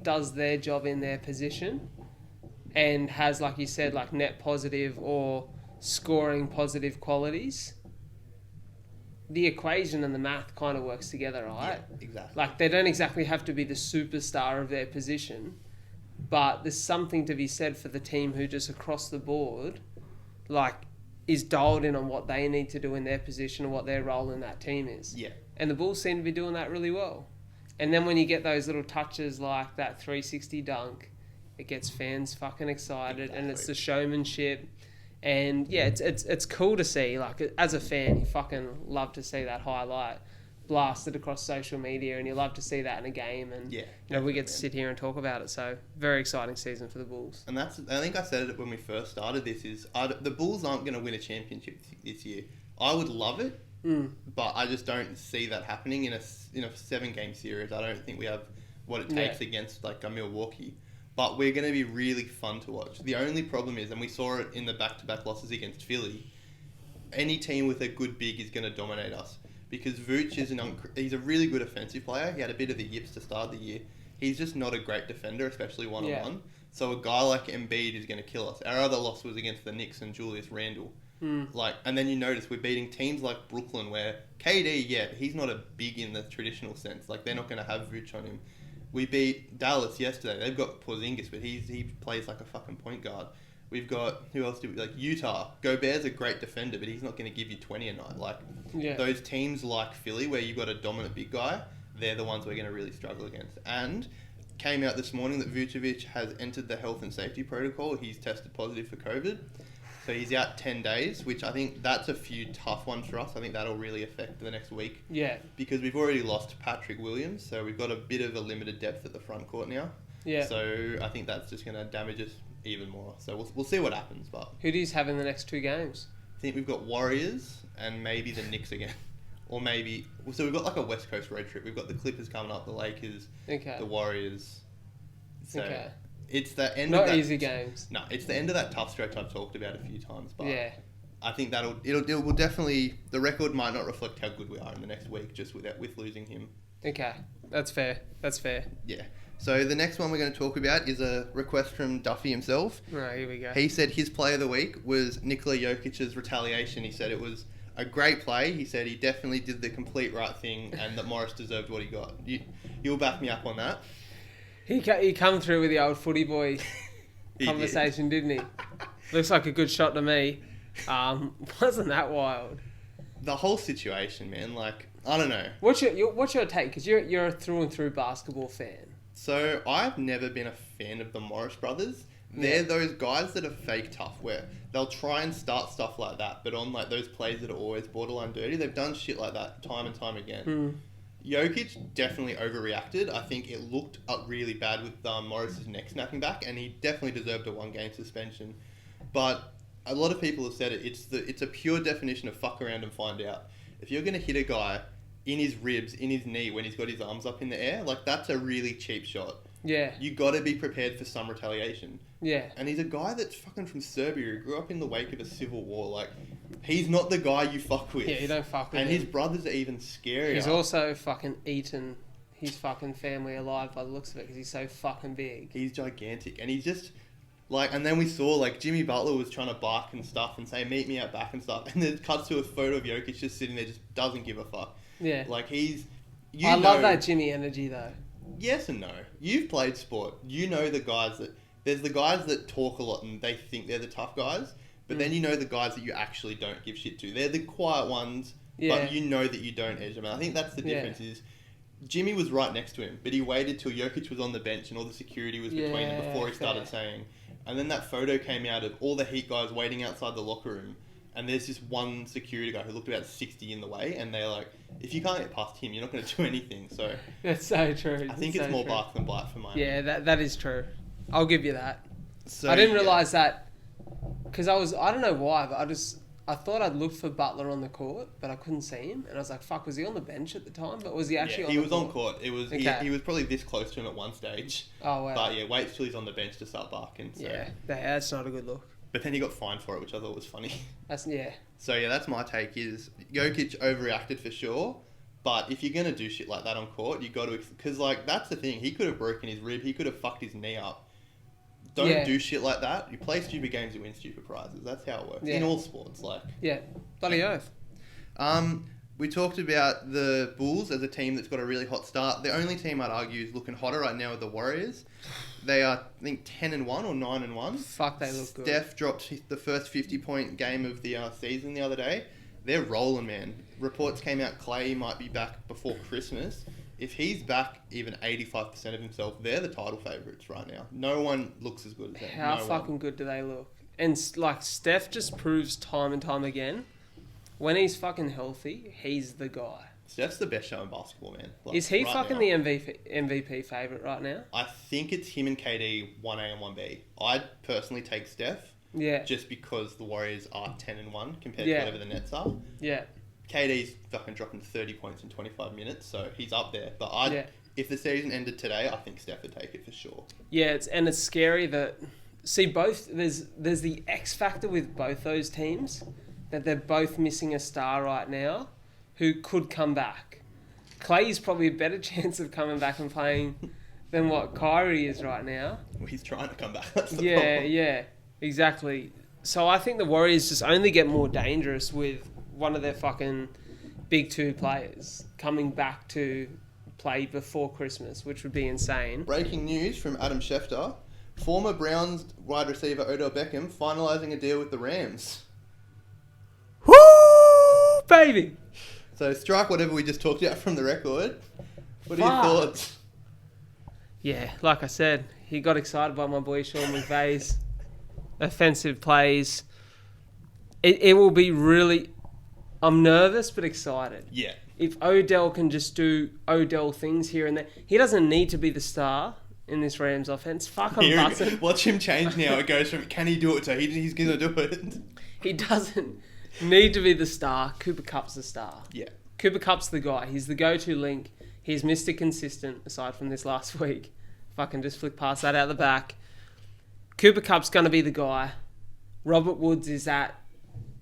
does their job in their position and has, like you said, like net positive or scoring positive qualities. The equation and the math kind of works together, right? Yeah, exactly. Like they don't exactly have to be the superstar of their position, but there's something to be said for the team who just across the board, like, is dialed in on what they need to do in their position and what their role in that team is. Yeah. And the Bulls seem to be doing that really well. And then when you get those little touches like that 360 dunk, it gets fans fucking excited, and it's the showmanship. And yeah, it's cool to see. Like, as a fan, you fucking love to see that highlight blasted across social media, and you love to see that in a game. And yeah, you know, we get to sit here and talk about it. So very exciting season for the Bulls. And I think I said it when we first started this, is the Bulls aren't going to win a championship this year. I would love it, but I just don't see that happening in a 7-game series. I don't think we have what it takes against like a Milwaukee. But we're going to be really fun to watch. The only problem is, and we saw it in the back-to-back losses against Philly, any team with a good big is going to dominate us. Because Vooch is he's a really good offensive player. He had a bit of the yips to start the year. He's just not a great defender, especially one-on-one. So a guy like Embiid is going to kill us. Our other loss was against the Knicks and Julius Randle. And then you notice we're beating teams like Brooklyn where KD, he's not a big in the traditional sense. Like, they're not going to have Vooch on him. We beat Dallas yesterday. They've got Porzingis, but he plays like a fucking point guard. We've got, who else do we, like Utah. Gobert's a great defender, but he's not going to give you 20 a night. Like, those teams like Philly, where you've got a dominant big guy, they're the ones we're going to really struggle against. And came out this morning that Vucevic has entered the health and safety protocol. He's tested positive for COVID. So he's out 10 days, which I think that's a few tough ones for us. I think that'll really affect the next week. Yeah. Because we've already lost Patrick Williams, so we've got a bit of a limited depth at the front court now. Yeah. So I think that's just going to damage us even more. So we'll see what happens. But who do you have in the next 2 games? I think we've got Warriors and maybe the Knicks again. Or maybe... So we've got like a West Coast road trip. We've got the Clippers coming up, the Lakers, the Warriors. So it's the end of that... Not easy games. No, it's the end of that tough stretch I've talked about a few times. But I think it will definitely... The record might not reflect how good we are in the next week just with losing him. Okay, that's fair. Yeah. So the next one we're going to talk about is a request from Duffy himself. Right, here we go. He said his play of the week was Nikola Jokic's retaliation. He said it was a great play. He said he definitely did the complete right thing and that Morris deserved what he got. You'll back me up on that. He come through with the old footy boy conversation, didn't he? Looks like a good shot to me. Wasn't that wild? The whole situation, man. Like, I don't know. What's your take? Because you're a through and through basketball fan. So I've never been a fan of the Morris brothers. They're those guys that are fake tough, where they'll try and start stuff like that, but on like those plays that are always borderline dirty, they've done shit like that time and time again. Jokic definitely overreacted. I think it looked really bad with Morris's neck snapping back, and he definitely deserved a 1-game suspension. But a lot of people have said it. It's a pure definition of fuck around and find out. If you're going to hit a guy in his ribs, in his knee, when he's got his arms up in the air, like, that's a really cheap shot. Yeah. You got to be prepared for some retaliation. Yeah. And he's a guy that's fucking from Serbia. He grew up in the wake of a civil war. Like, he's not the guy you fuck with. Yeah, you don't fuck with him. And his brothers are even scarier. He's also fucking eaten his fucking family alive by the looks of it because he's so fucking big. He's gigantic. And he's just... Like, and then we saw, like, Jimmy Butler was trying to bark and stuff and say, meet me out back and stuff. And then it cuts to a photo of Jokic just sitting there, just doesn't give a fuck. Yeah. Like, I love that Jimmy energy, though. Yes and no. You've played sport. You know the guys that... There's the guys that talk a lot and they think they're the tough guys. But then you know the guys that you actually don't give shit to. They're the quiet ones, but you know that you don't edge them. And I think that's the difference is... Jimmy was right next to him, but he waited till Jokic was on the bench and all the security was between them before he started saying... And then that photo came out of all the Heat guys waiting outside the locker room. And there's this one security guy who looked about 60 in the way. And they're like, if you can't get past him, you're not going to do anything. So that's so true. I think it's more bark than bite for mine. Yeah, that is true. I'll give you that. So, I didn't realise that. Because I don't know why, but I I thought I'd looked for Butler on the court, but I couldn't see him. And I was like, fuck, was he on the bench at the time? But was he actually he on was the court? on court. It was he was probably this close to him at one stage. Oh, wow. But yeah, wait till he's on the bench to start barking. So. Yeah, that's not a good look. But then he got fined for it, which I thought was funny. So yeah, that's my take is Jokic overreacted for sure. But if you're going to do shit like that on court, you got to... Because, like, that's the thing. He could have broken his rib. He could have fucked his knee up. Don't do shit like that. You play stupid games, you win stupid prizes. That's how it works. In all sports, like... Yeah. Bloody oath. We talked about the Bulls as a team that's got a really hot start. The only team I'd argue is looking hotter right now are the Warriors. They are, I think, 10-1 or 9-1. Fuck, they look good. Steph dropped the first 50-point game of the season the other day. They're rolling, man. Reports came out Clay might be back before Christmas. If he's back even 85% of himself, they're the title favourites right now. No one looks as good as them. How fucking good do they look? And, like, Steph just proves time and time again, when he's fucking healthy, he's the guy. Steph's the best show in basketball, man. Like, is he fucking the MVP favourite right now? I think it's him and KD, 1A and 1B. I'd personally take Steph. Yeah. Just because the Warriors are 10-1 compared to whatever the Nets are. Yeah. KD's fucking dropping 30 points in 25 minutes, so he's up there. But if the season ended today, I think Steph would take it for sure. Yeah, it's scary that... See, both... There's the X factor with both those teams, that they're both missing a star right now who could come back. Clay's probably a better chance of coming back and playing than what Kyrie is right now. Well, he's trying to come back. That's the problem. Yeah, exactly. So I think the Warriors just only get more dangerous with one of their fucking big two players coming back to play before Christmas, which would be insane. Breaking news from Adam Schefter. Former Browns wide receiver Odell Beckham finalising a deal with the Rams. Woo, baby! So strike whatever we just talked about from the record. What are your thoughts? Yeah, like I said, he got excited by my boy Sean McVay's offensive plays. It will be really... I'm nervous but excited. Yeah. If Odell can just do Odell things here and there. He doesn't need to be the star in this Rams offense. Fuck, I'm buzzing. Watch him change now. It goes from, can he do it, to he's going to do it. He doesn't need to be the star. Cooper Kupp's the star. Yeah. Cooper Kupp's the guy. He's the go-to link. He's Mr. Consistent, aside from this last week. If I can just flick past that out the back. Cooper Kupp's going to be the guy. Robert Woods is that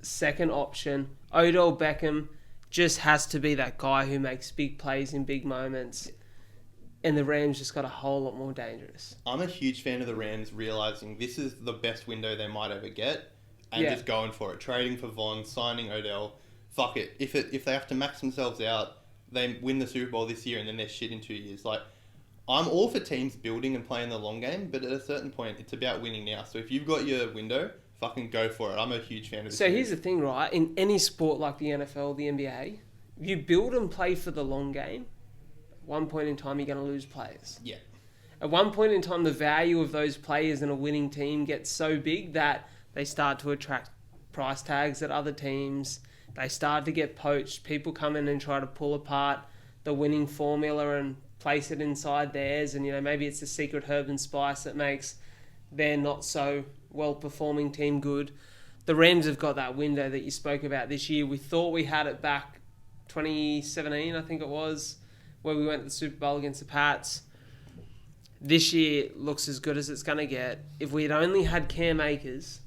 second option. Odell Beckham just has to be that guy who makes big plays in big moments. And the Rams just got a whole lot more dangerous. I'm a huge fan of the Rams realising this is the best window they might ever get and just going for it. Trading for Von, signing Odell. Fuck it. If they have to max themselves out, they win the Super Bowl this year and then they're shit in 2 years. Like, I'm all for teams building and playing the long game, but at a certain point, it's about winning now. So if you've got your window, fucking go for it. I'm a huge fan of this. So here's the thing, right? In any sport like the NFL, the NBA, if you build and play for the long game, at one point in time, you're going to lose players. Yeah. At one point in time, the value of those players in a winning team gets so big that they start to attract price tags at other teams. They start to get poached. People come in and try to pull apart the winning formula and place it inside theirs. And, maybe it's the secret herb and spice that makes their not so well-performing team good. The Rams have got that window that you spoke about this year. We thought we had it back 2017, I think it was, where we went to the Super Bowl against the Pats. This year looks as good as it's going to get. If we had only had Cam Akers,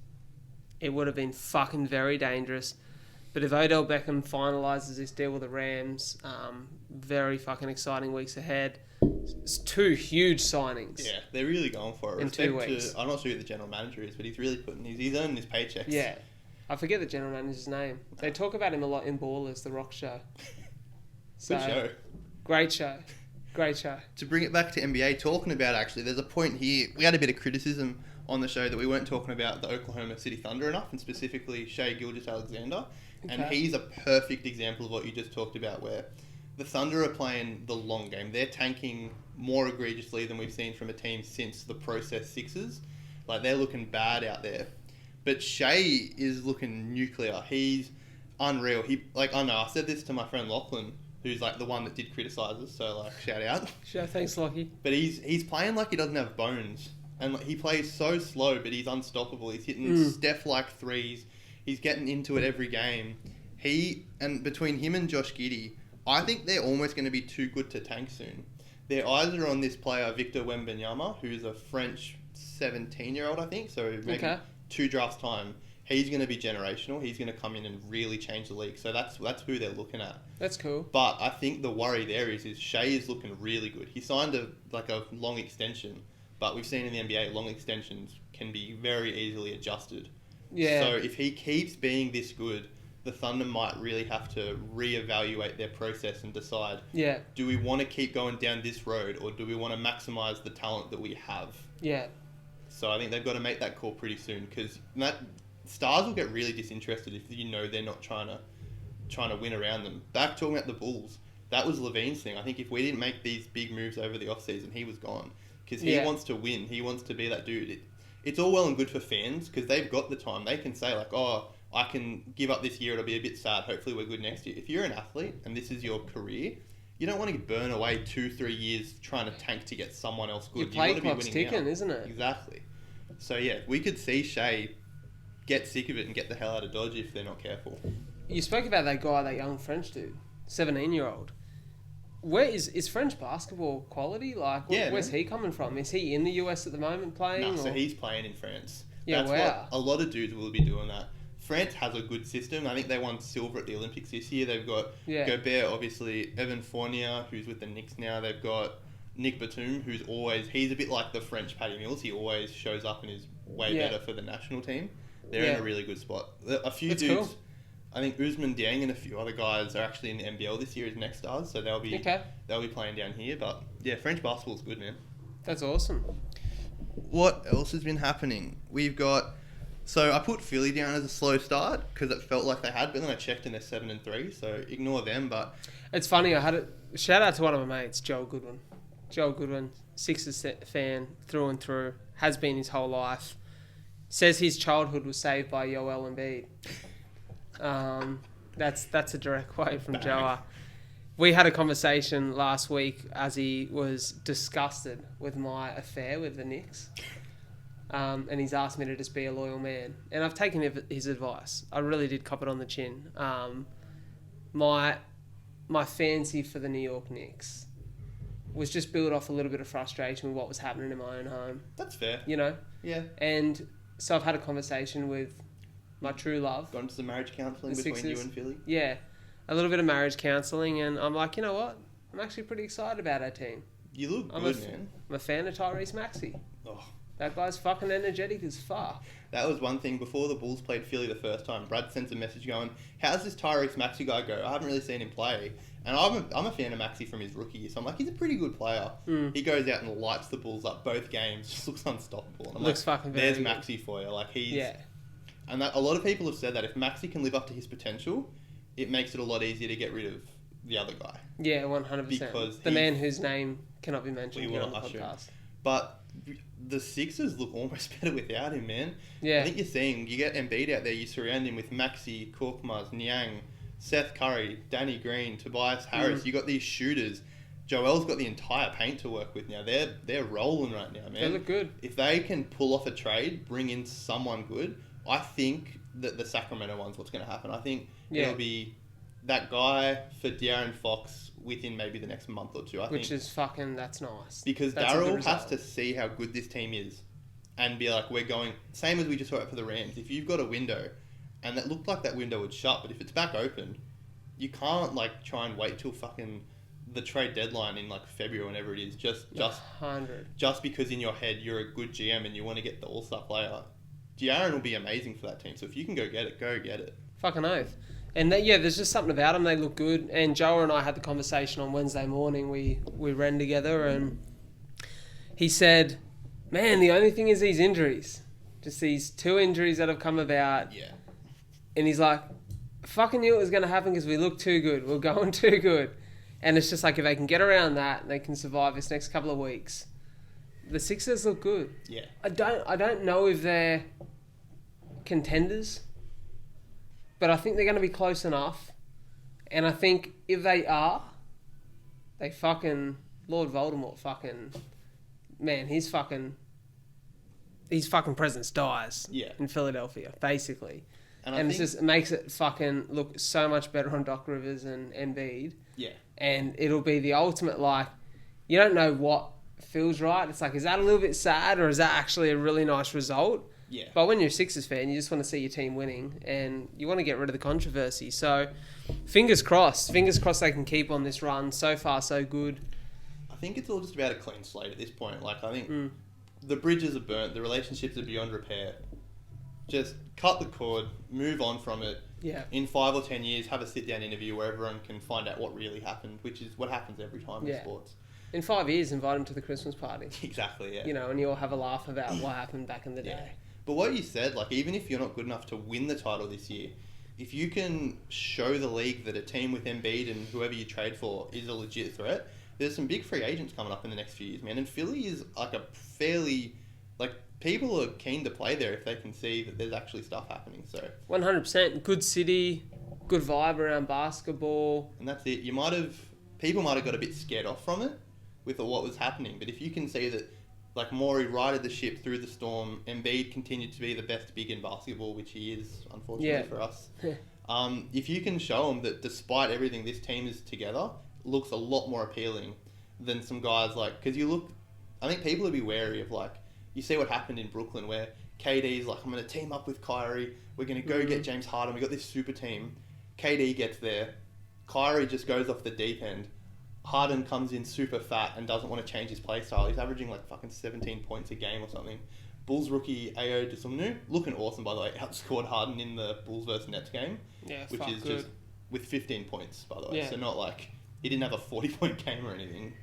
it would have been fucking very dangerous. But if Odell Beckham finalises this deal with the Rams, very fucking exciting weeks ahead. It's two huge signings. Yeah, they're really going for it. In 2 weeks. I'm not sure who the general manager is, but he's really he's earning his paychecks. Yeah. I forget the general manager's name. They talk about him a lot in Ballers, the Rock show. Good show. Great show. Great show. To bring it back to NBA, talking about actually, there's a point here. We had a bit of criticism on the show that we weren't talking about the Oklahoma City Thunder enough, and specifically Shai Gilgeous-Alexander. Okay. And he's a perfect example of what you just talked about, where the Thunder are playing the long game. They're tanking more egregiously than we've seen from a team since the Process Sixers. Like, they're looking bad out there. But Shai is looking nuclear. He's unreal. I know, I said this to my friend Lachlan, who's like the one that did criticise us, so like, shout out. Sure, thanks, Lockie. But he's playing like he doesn't have bones. And he plays so slow, but he's unstoppable. He's hitting Steph-like threes. He's getting into it every game. Between him and Josh Giddey, I think they're almost going to be too good to tank soon. Their eyes are on this player, Victor Wembanyama, who's a French 17-year-old, I think. So maybe 2 drafts time. He's going to be generational. He's going to come in and really change the league. So that's who they're looking at. That's cool. But I think the worry there is Shai is looking really good. He signed a long extension, but we've seen in the NBA long extensions can be very easily adjusted. Yeah. So if he keeps being this good, the Thunder might really have to reevaluate their process and decide, do we want to keep going down this road or do we want to maximize the talent that we have? Yeah. So I think they've got to make that call pretty soon because stars will get really disinterested if they're not trying to win around them. Back talking about the Bulls, that was Levine's thing. I think if we didn't make these big moves over the offseason, he was gone because he wants to win. He wants to be that dude. It's all well and good for fans because they've got the time. They can say I can give up this year. It'll be a bit sad. Hopefully we're good next year. If you're an athlete and this is your career, you don't want to burn away 2-3 years trying to tank to get someone else good. Your play clock's ticking, isn't it? Exactly. So yeah, we could see Shai get sick of it and get the hell out of Dodge if they're not careful. You spoke about that young French dude, 17-year-old. Where is French basketball quality? Where's he coming from? Is he in the US at the moment playing? No, so he's playing in France. Yeah, That's a lot of dudes will be doing that. France has a good system. I think they won silver at the Olympics this year. They've got Gobert, obviously, Evan Fournier, who's with the Knicks now. They've got Nick Batum, he's a bit like the French Patty Mills. He always shows up and is way better for the national team. They're in a really good spot. A few dudes, cool. I think Usman and a few other guys are actually in the NBL this year as next stars, so they'll be playing down here. But yeah, French basketball's good, man. That's awesome. What else has been happening? So I put Philly down as a slow start because it felt like they had, but then I checked and they're 7-3, so ignore them. But it's funny. I had a shout out to one of my mates, Joel Goodwin, Sixers fan through and through, has been his whole life. Says his childhood was saved by Joel Embiid. That's a direct quote from Joel. We had a conversation last week as he was disgusted with my affair with the Knicks. And he's asked me to just be a loyal man. And I've taken his advice. I really did cop it on the chin. My fancy for the New York Knicks was just built off a little bit of frustration with what was happening in my own home. That's fair. Yeah. And so I've had a conversation with my true love. Gone to some marriage counselling between you and Philly? Yeah. A little bit of marriage counselling, and I'm like, you know what? I'm actually pretty excited about our team. You look good, man. I'm a fan of Tyrese Maxey. Oh. That guy's fucking energetic as fuck. That was one thing. Before the Bulls played Philly the first time, Brad sent a message going, how's this Tyrese Maxey guy go? I haven't really seen him play. And I'm a fan of Maxey from his rookie year, so I'm like, he's a pretty good player. He goes out and lights the Bulls up both games, just looks unstoppable. And I'm looks fucking very there's good. Maxey for you. And a lot of people have said that if Maxey can live up to his potential, it makes it a lot easier to get rid of the other guy. Yeah, 100%. Because the man whose name cannot be mentioned here on the podcast. But the Sixers look almost better without him, man. Yeah. I think you get Embiid out there, you surround him with Maxey, Korkmaz, Niang, Seth Curry, Danny Green, Tobias Harris. You got these shooters. Joel's got the entire paint to work with now. They're rolling right now, man. They look good. If they can pull off a trade, bring in someone good, I think that the Sacramento one's what's going to happen. I think it'll be that guy for De'Aaron Fox within maybe the next month or two. That's nice. Because Daryl has to see how good this team is and be like, we're going, same as we just saw it for the Rams. If you've got a window, and that looked like that window would shut, but if it's back open, you can't try and wait till fucking the trade deadline in February, whenever it is, just because in your head you're a good GM and you want to get the all-star player. De'Aaron will be amazing for that team, so if you can go get it. Fucking oath. And there's just something about them. They look good. And Joe and I had the conversation on Wednesday morning. We ran together, and he said, man, the only thing is these injuries. Just these 2 injuries that have come about. Yeah. And he's like, fucking knew it was going to happen because we look too good. We're going too good. And it's just if they can get around that, they can survive this next couple of weeks. The Sixers look good. Yeah. I don't know if they're contenders, but I think they're going to be close enough. And I think if they are, they fucking Lord Voldemort man, his fucking presence dies in Philadelphia, basically. And it makes it fucking look so much better on Doc Rivers and Embiid. Yeah. And it'll be the ultimate, like, you don't know what feels right. It's like, is that a little bit sad or is that actually a really nice result? Yeah. But when you're a Sixers fan, you just want to see your team winning and you want to get rid of the controversy. So, fingers crossed. Fingers crossed they can keep on this run. So far, so good. I think it's all just about a clean slate at this point. Like, I think the bridges are burnt. The relationships are beyond repair. Just cut the cord, move on from it. Yeah. In 5 or 10 years, have a sit-down interview where everyone can find out what really happened, which is what happens every time in sports. In 5 years, invite them to the Christmas party. Exactly, yeah. You know, and you'll have a laugh about what happened back in the day. But what you said, like, even if you're not good enough to win the title this year, if you can show the league that a team with Embiid and whoever you trade for is a legit threat, there's some big free agents coming up in the next few years, man. And Philly is like a fairly, like, people are keen to play there if they can see that there's actually stuff happening. So 100%. Good city, good vibe around basketball. And that's it. People might have got a bit scared off from it with what was happening. But if you can see that, like, Morey righted the ship through the storm, Embiid continued to be the best big in basketball, which he is, unfortunately for us. If you can show them that despite everything, this team is together, looks a lot more appealing than some guys like... Because I think people would be wary of, like, you see what happened in Brooklyn where KD's like, I'm going to team up with Kyrie. We're going to go get James Harden. We got this super team. KD gets there. Kyrie just goes off the deep end. Harden comes in super fat and doesn't want to change his play style. He's averaging like fucking 17 points a game or something. Bulls rookie Ayo Dosunmu, looking awesome by the way, outscored Harden in the Bulls versus Nets game. Yeah, which is good. Just with 15 points by the way. Yeah. So not like he didn't have a 40-point game or anything.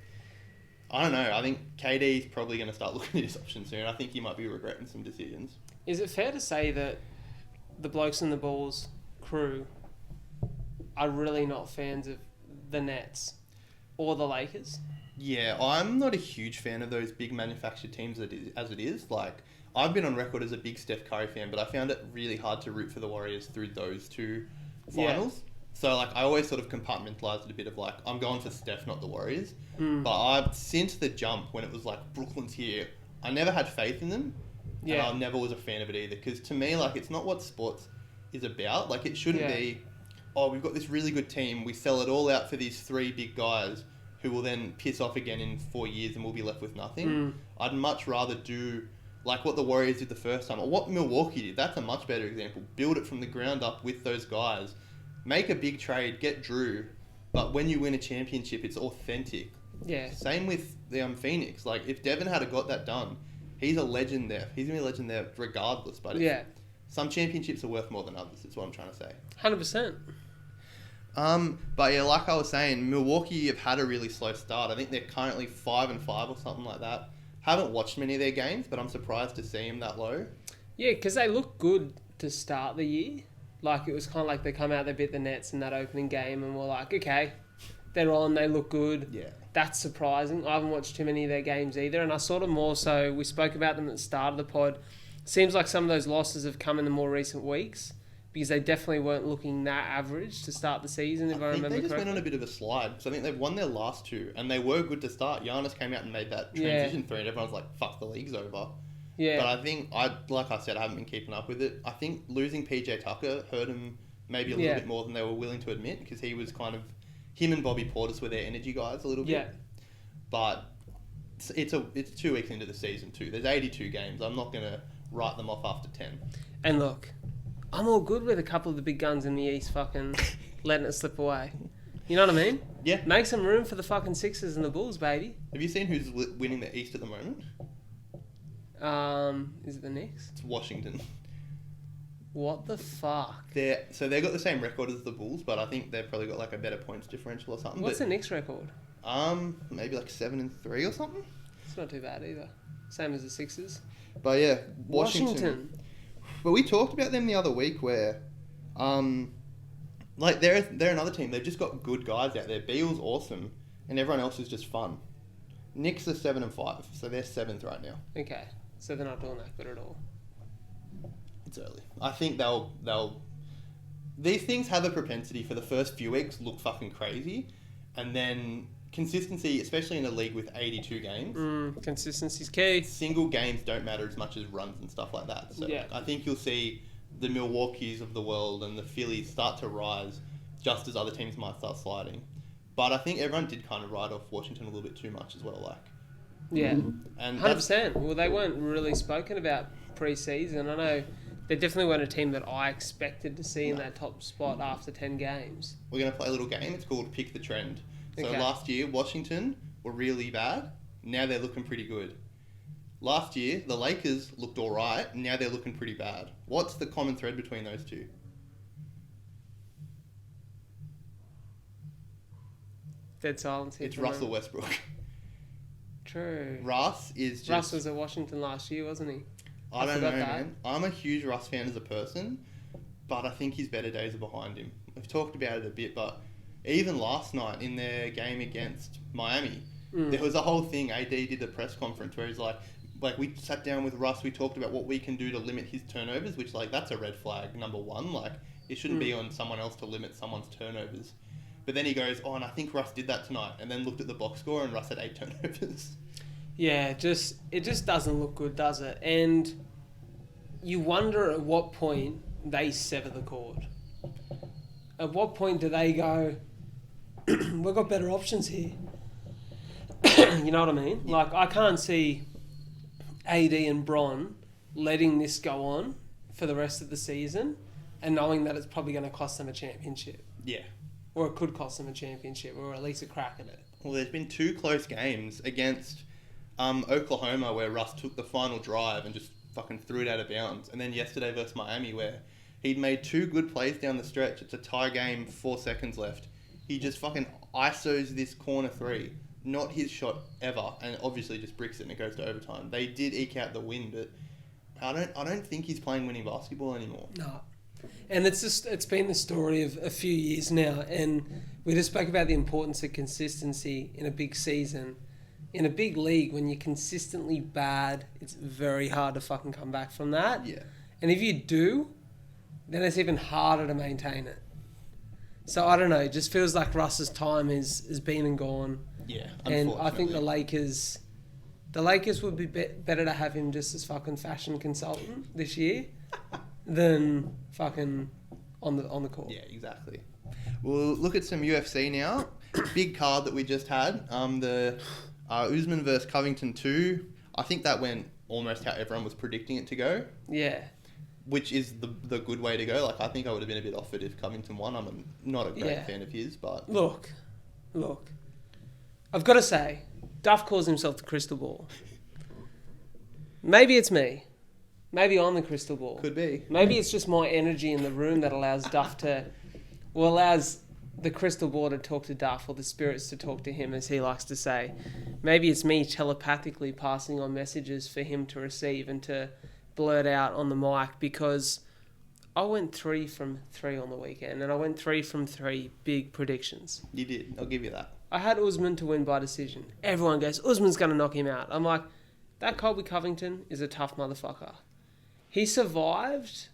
I don't know. I think KD's probably going to start looking at his options soon. I think he might be regretting some decisions. Is it fair to say that the Blokes and the Bulls crew are really not fans of the Nets or the Lakers? Yeah, I'm not a huge fan of those big manufactured teams as it is. Like, I've been on record as a big Steph Curry fan, but I found it really hard to root for the Warriors through those two finals. Yeah. So, like, I always sort of compartmentalised it a bit of, like, I'm going for Steph, not the Warriors. But since the jump, when it was, like, Brooklyn's here, I never had faith in them. Yeah. And I never was a fan of it either. Because to me, like, it's not what sports is about. Like, it shouldn't be, oh, we've got this really good team. We sell it all out for these 3 big guys who will then piss off again in 4 years and we'll be left with nothing. I'd much rather do like what the Warriors did the first time, or what Milwaukee did. That's a much better example. Build it from the ground up with those guys. Make a big trade, get Drew, but when you win a championship, it's authentic. Yeah. Same with the Phoenix. Like, if Devin had got that done, he's a legend there. He's going to be a legend there regardless. But some championships are worth more than others, is what I'm trying to say. 100%. But yeah, like I was saying, Milwaukee have had a really slow start. I think they're currently 5-5 or something like that. Haven't watched many of their games, but I'm surprised to see them that low. Yeah, because they look good to start the year. Like, it was kind of like they come out, they bit the Nets in that opening game, and we're like, okay, they're on, they look good. Yeah. That's surprising. I haven't watched too many of their games either, and I sort of more so, we spoke about them at the start of the pod. Seems like some of those losses have come in the more recent weeks, because they definitely weren't looking that average to start the season, if I remember correctly. They just went on a bit of a slide. So I think they've won their last 2, and they were good to start. Giannis came out and made that transition 3, and everyone's like, fuck, the league's over. Yeah. But I think, like I said, I haven't been keeping up with it. I think losing PJ Tucker hurt him maybe a little bit more than they were willing to admit, because he was kind of... Him and Bobby Portis were their energy guys a little bit. Yeah. But it's 2 weeks into the season too. There's 82 games. I'm not going to write them off after 10. And look, I'm all good with a couple of the big guns in the East fucking letting it slip away. You know what I mean? Yeah. Make some room for the fucking Sixers and the Bulls, baby. Have you seen who's winning the East at the moment? Is it the Knicks? It's Washington. What the fuck? So they got the same record as the Bulls, but I think they've probably got like a better points differential or something. What's the Knicks record? Maybe like 7-3 or something. It's not too bad either. Same as the Sixers. But yeah, Washington. But we talked about them the other week where, like they're another team. They've just got good guys out there. Beal's awesome, and everyone else is just fun. Knicks are 7-5, so they're 7th right now. Okay, so they're not doing that good at all. It's early. I think they'll. These things have a propensity for the first few weeks look fucking crazy, and then consistency, especially in a league with 82 games. Consistency's key. Single games don't matter as much as runs and stuff like that. So I think you'll see the Milwaukees of the world and the Phillies start to rise just as other teams might start sliding. But I think everyone did kind of write off Washington a little bit too much as well. Yeah, and 100%. Well, they weren't really spoken about pre-season. I know they definitely weren't a team that I expected to see in that top spot after 10 games. We're going to play a little game. It's called Pick the Trend. So Okay. last year, Washington were really bad. Now they're looking pretty good. Last year, the Lakers looked all right. Now they're looking pretty bad. What's the common thread between those two? Dead silence here. It's Russell Westbrook. True. Russ is just... Russ was at Washington last year, wasn't he? I don't know, forgot that. man. I'm a huge Russ fan as a person, but I think his better days are behind him. We've talked about it a bit, but even last night in their game against Miami, there was a whole thing. AD did a press conference where he's like, we sat down with Russ, we talked about what we can do to limit his turnovers, which, like, that's a red flag, number one. Like, it shouldn't be on someone else to limit someone's turnovers. But then he goes, and I think Russ did that tonight, and then looked at the box score and Russ had 8 turnovers. Yeah, it just doesn't look good, does it? And you wonder at what point they sever the cord. At what point do they go, we've got better options here? You know what I mean? Like, I can't see AD and Bron letting this go on for the rest of the season and knowing that it's probably going to cost them a championship. Yeah. Or it could cost them a championship, or at least a crack at it. Well, there's been 2 close games against Oklahoma where Russ took the final drive and just fucking threw it out of bounds. And then yesterday versus Miami where he'd made 2 good plays down the stretch. It's a tie game, 4 seconds left. He just fucking ISOs this corner 3. Not his shot ever. And obviously just bricks it and it goes to overtime. They did eke out the win, but I don't think he's playing winning basketball anymore. No. And it's been the story of a few years now, and we just spoke about the importance of consistency in a big season. In a big league, when you're consistently bad, it's very hard to fucking come back from that. Yeah. And if you do, then it's even harder to maintain it. So I don't know, it just feels like Russ's time is been and gone. Yeah, and I think the Lakers would be better to have him just as fucking fashion consultant this year than fucking on the court. Yeah, exactly. We'll look at some UFC now. Big card that we just had. The Usman versus Covington 2. I think that went almost how everyone was predicting it to go. Yeah. Which is the good way to go. Like, I think I would have been a bit off it if Covington won. I'm not a great fan of his, but... Look. I've got to say, Duff calls himself the crystal ball. Maybe it's me. Maybe I'm the crystal ball. Could be. Maybe it's just my energy in the room that allows allows the crystal ball to talk to Duff, or the spirits to talk to him, as he likes to say. Maybe it's me telepathically passing on messages for him to receive and to blurt out on the mic, because I went 3 from 3 on the weekend, and I went 3 from 3 big predictions. You did. I'll give you that. I had Usman to win by decision. Everyone goes, Usman's going to knock him out. I'm like, that Colby Covington is a tough motherfucker. He survived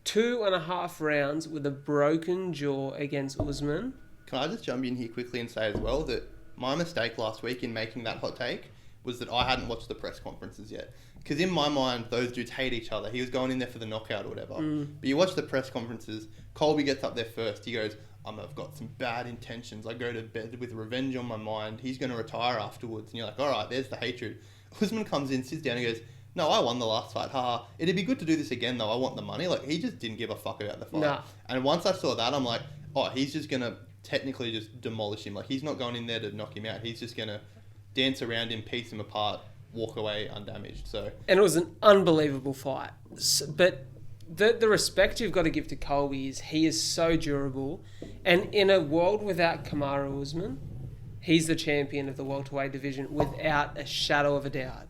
2.5 rounds with a broken jaw against Usman. Can I just jump in here quickly and say as well that my mistake last week in making that hot take was that I hadn't watched the press conferences yet. Because in my mind, those dudes hate each other. He was going in there for the knockout or whatever. But you watch the press conferences, Colby gets up there first. He goes, I've got some bad intentions. I go to bed with revenge on my mind. He's going to retire afterwards. And you're like, all right, there's the hatred. Usman comes in, sits down and goes, no, I won the last fight. Ha. It'd be good to do this again, though. I want the money. Like, he just didn't give a fuck about the fight. Nah. And once I saw that, I'm like, oh, he's just going to technically just demolish him. Like, he's not going in there to knock him out. He's just going to dance around him, piece him apart, walk away undamaged. So, and it was an unbelievable fight. But the respect you've got to give to Colby is he is so durable. And in a world without Kamaru Usman, he's the champion of the welterweight division without a shadow of a doubt.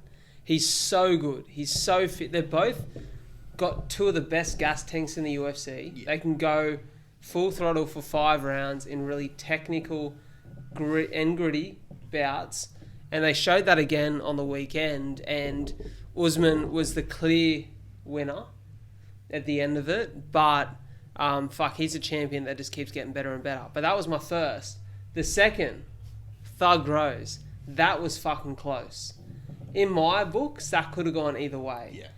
He's so good. He's so fit. They've both got 2 of the best gas tanks in the UFC. Yeah. They can go full throttle for 5 rounds in really technical gritty bouts. And they showed that again on the weekend. And Usman was the clear winner at the end of it. But, he's a champion that just keeps getting better and better. But that was my first. The second, Thug Rose. That was fucking close. In my books, that could have gone either way. Yeah.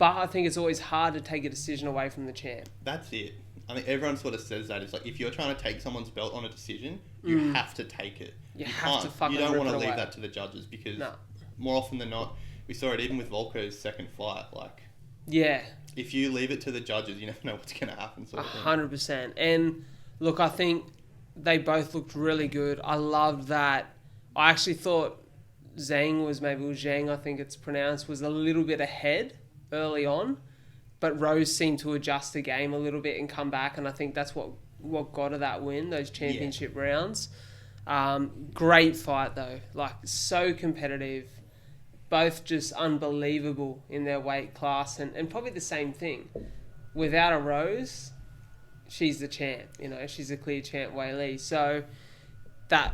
But I think it's always hard to take a decision away from the champ. That's it. I think everyone sort of says that. It's like, if you're trying to take someone's belt on a decision, you have to take it. You have to fucking You don't rip want to it leave away. that to the judges because No. more often than not, we saw it even with Volko's second fight. Like, Yeah. if you leave it to the judges, you never know what's going to happen. Sort of thing. 100%. And look, I think they both looked really good. I loved that. I actually thought Zhang, I think it's pronounced, was a little bit ahead early on. But Rose seemed to adjust the game a little bit and come back. And I think that's what got her that win, those championship rounds. Great fight, though. Like, so competitive. Both just unbelievable in their weight class. And probably the same thing. Without a Rose, she's the champ. You know, she's a clear champ, Wei Li. So that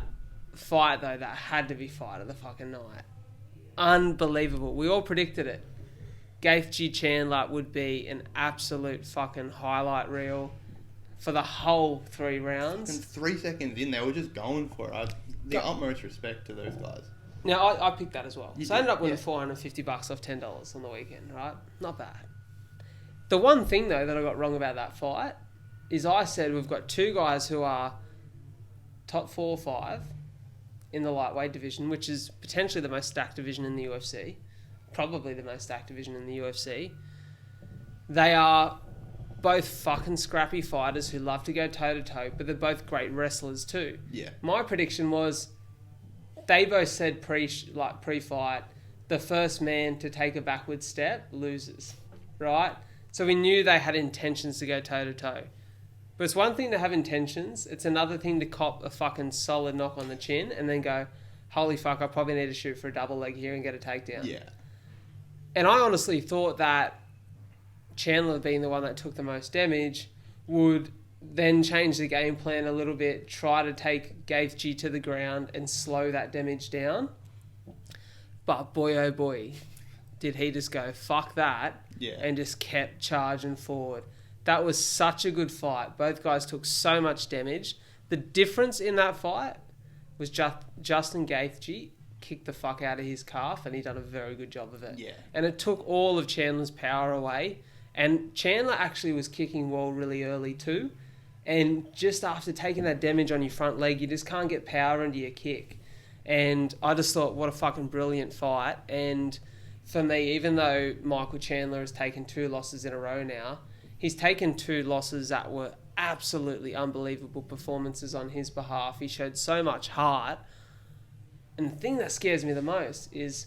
fight, though, that had to be fight of the fucking night. Unbelievable. We all predicted it. Gaethje Chandler would be an absolute fucking highlight reel for the whole 3 rounds. And 3 seconds in, they were just going for it. The utmost respect to those guys. Now, I picked that as well. You So I ended up did, winning $450 off $10 on the weekend, right? Not bad. The one thing, though, that I got wrong about that fight is I said we've got 2 guys who are top 4 or 5 in the lightweight division, which is potentially the most stacked division in the UFC. Probably the most stacked division in the UFC. They are both fucking scrappy fighters who love to go toe-to-toe, but they're both great wrestlers too. Yeah. My prediction was they both said pre-fight, the first man to take a backward step loses, right? So we knew they had intentions to go toe-to-toe. But it's one thing to have intentions. It's another thing to cop a fucking solid knock on the chin and then go, holy fuck, I probably need to shoot for a double leg here and get a takedown. Yeah. And I honestly thought that Chandler, being the one that took the most damage, would then change the game plan a little bit, try to take Gaethje to the ground and slow that damage down. But boy, oh boy, did he just go, fuck that, and just kept charging forward. That was such a good fight. Both guys took so much damage. The difference in that fight was Justin Gaethje kicked the fuck out of his calf, and he done a very good job of it. Yeah. And it took all of Chandler's power away. And Chandler actually was kicking well really early too. And just after taking that damage on your front leg, you just can't get power into your kick. And I just thought, what a fucking brilliant fight. And for me, even though Michael Chandler has taken 2 losses in a row now, he's taken 2 losses that were absolutely unbelievable performances on his behalf. He showed so much heart. And the thing that scares me the most is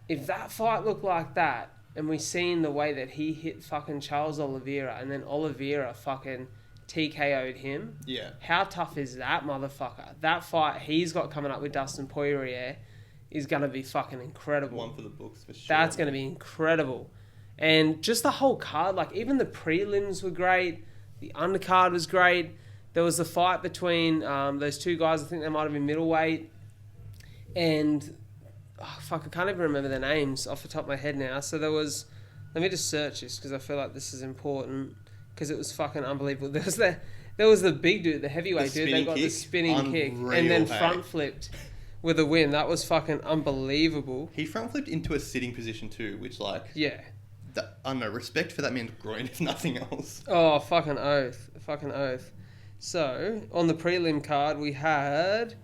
if that fight looked like that and we seen the way that he hit fucking Charles Oliveira and then Oliveira fucking TKO'd him, how tough is that motherfucker? That fight he's got coming up with Dustin Poirier is going to be fucking incredible. One for the books for sure. That's going to be incredible. And just the whole card, like even the prelims were great. The undercard was great. There was the fight between those 2 guys. I think they might have been middleweight. And, I can't even remember their names off the top of my head now. So there was, let me just search this because I feel like this is important because it was fucking unbelievable. There was the big dude, the heavyweight dude. They got the spinning kick and then front flipped with a win. That was fucking unbelievable. He front flipped into a sitting position too, which I don't know, respect for that man's groin if nothing else. Oh, fucking oath. So, on the prelim card, we had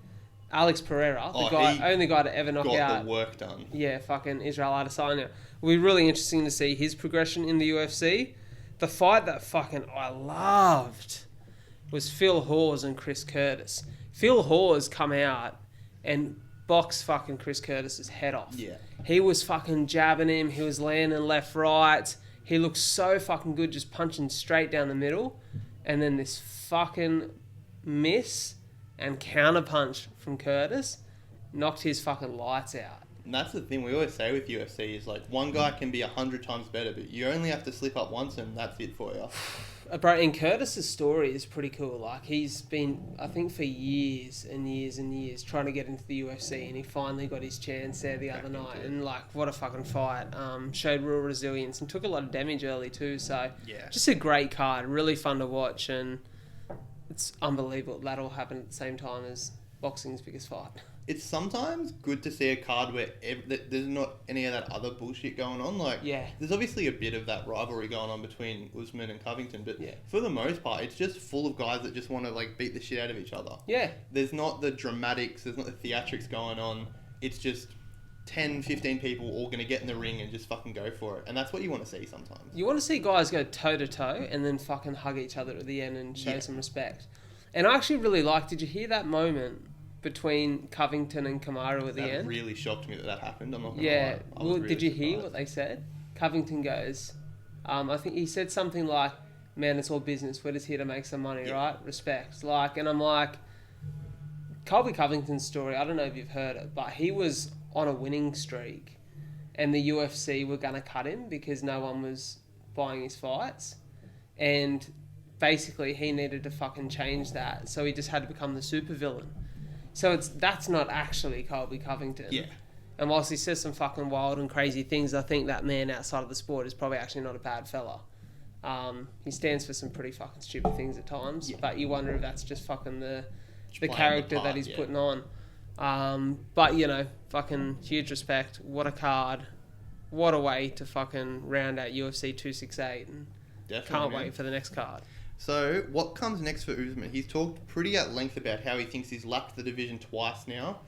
Alex Pereira, only guy to ever knock out. Got the work done. Yeah, fucking Israel Adesanya. It'll be really interesting to see his progression in the UFC. The fight that fucking I loved was Phil Hawes and Chris Curtis. Phil Hawes come out and box fucking Chris Curtis's head off. Yeah. He was fucking jabbing him. He was landing left, right. He looked so fucking good just punching straight down the middle. And then this fucking miss and counterpunch from Curtis knocked his fucking lights out. And that's the thing we always say with UFC is like one guy can be 100 times better, but you only have to slip up once and that's it for you. Bro, and Curtis's story is pretty cool. Like he's been, I think, for years and years and years trying to get into the UFC, and he finally got his chance there the other night. And like, what a fucking fight! Showed real resilience and took a lot of damage early too. So just a great card, really fun to watch, and it's unbelievable that all happened at the same time as boxing's biggest fight. it's sometimes good to see a card where there's not any of that other bullshit going on. Like, Yeah. there's obviously a bit of that rivalry going on between Usman and Covington, but Yeah. for the most part, it's just full of guys that just want to like beat the shit out of each other. Yeah. There's not the dramatics, there's not the theatrics going on. It's just 10, 15 people all going to get in the ring and just fucking go for it. And that's what you want to see sometimes. You want to see guys go toe-to-toe and then fucking hug each other at the end and show some respect. And I actually really liked, did you hear that moment between Covington and Kamaru at the end? That really shocked me that happened. I'm not going to Yeah. lie. Well, Really did you hear surprised. what they said? Covington goes, I think he said something like, man, it's all business. We're just here to make some money, right? Respect. Like, and I'm like, Colby Covington's story, I don't know if you've heard it, but he was on a winning streak and the UFC were going to cut him because no one was buying his fights. And basically he needed to fucking change that. So he just had to become the supervillain. So that's not actually Colby Covington. Yeah. And whilst he says some fucking wild and crazy things, I think that man outside of the sport is probably actually not a bad fella. He stands for some pretty fucking stupid things at times, but you wonder if that's just fucking the character that he's putting on. But, you know, fucking huge respect. What a card. What a way to fucking round out UFC 268. And Definitely, can't man. wait for the next card. So, what comes next for Usman? He's talked pretty at length about how he thinks he's lapped the division twice now.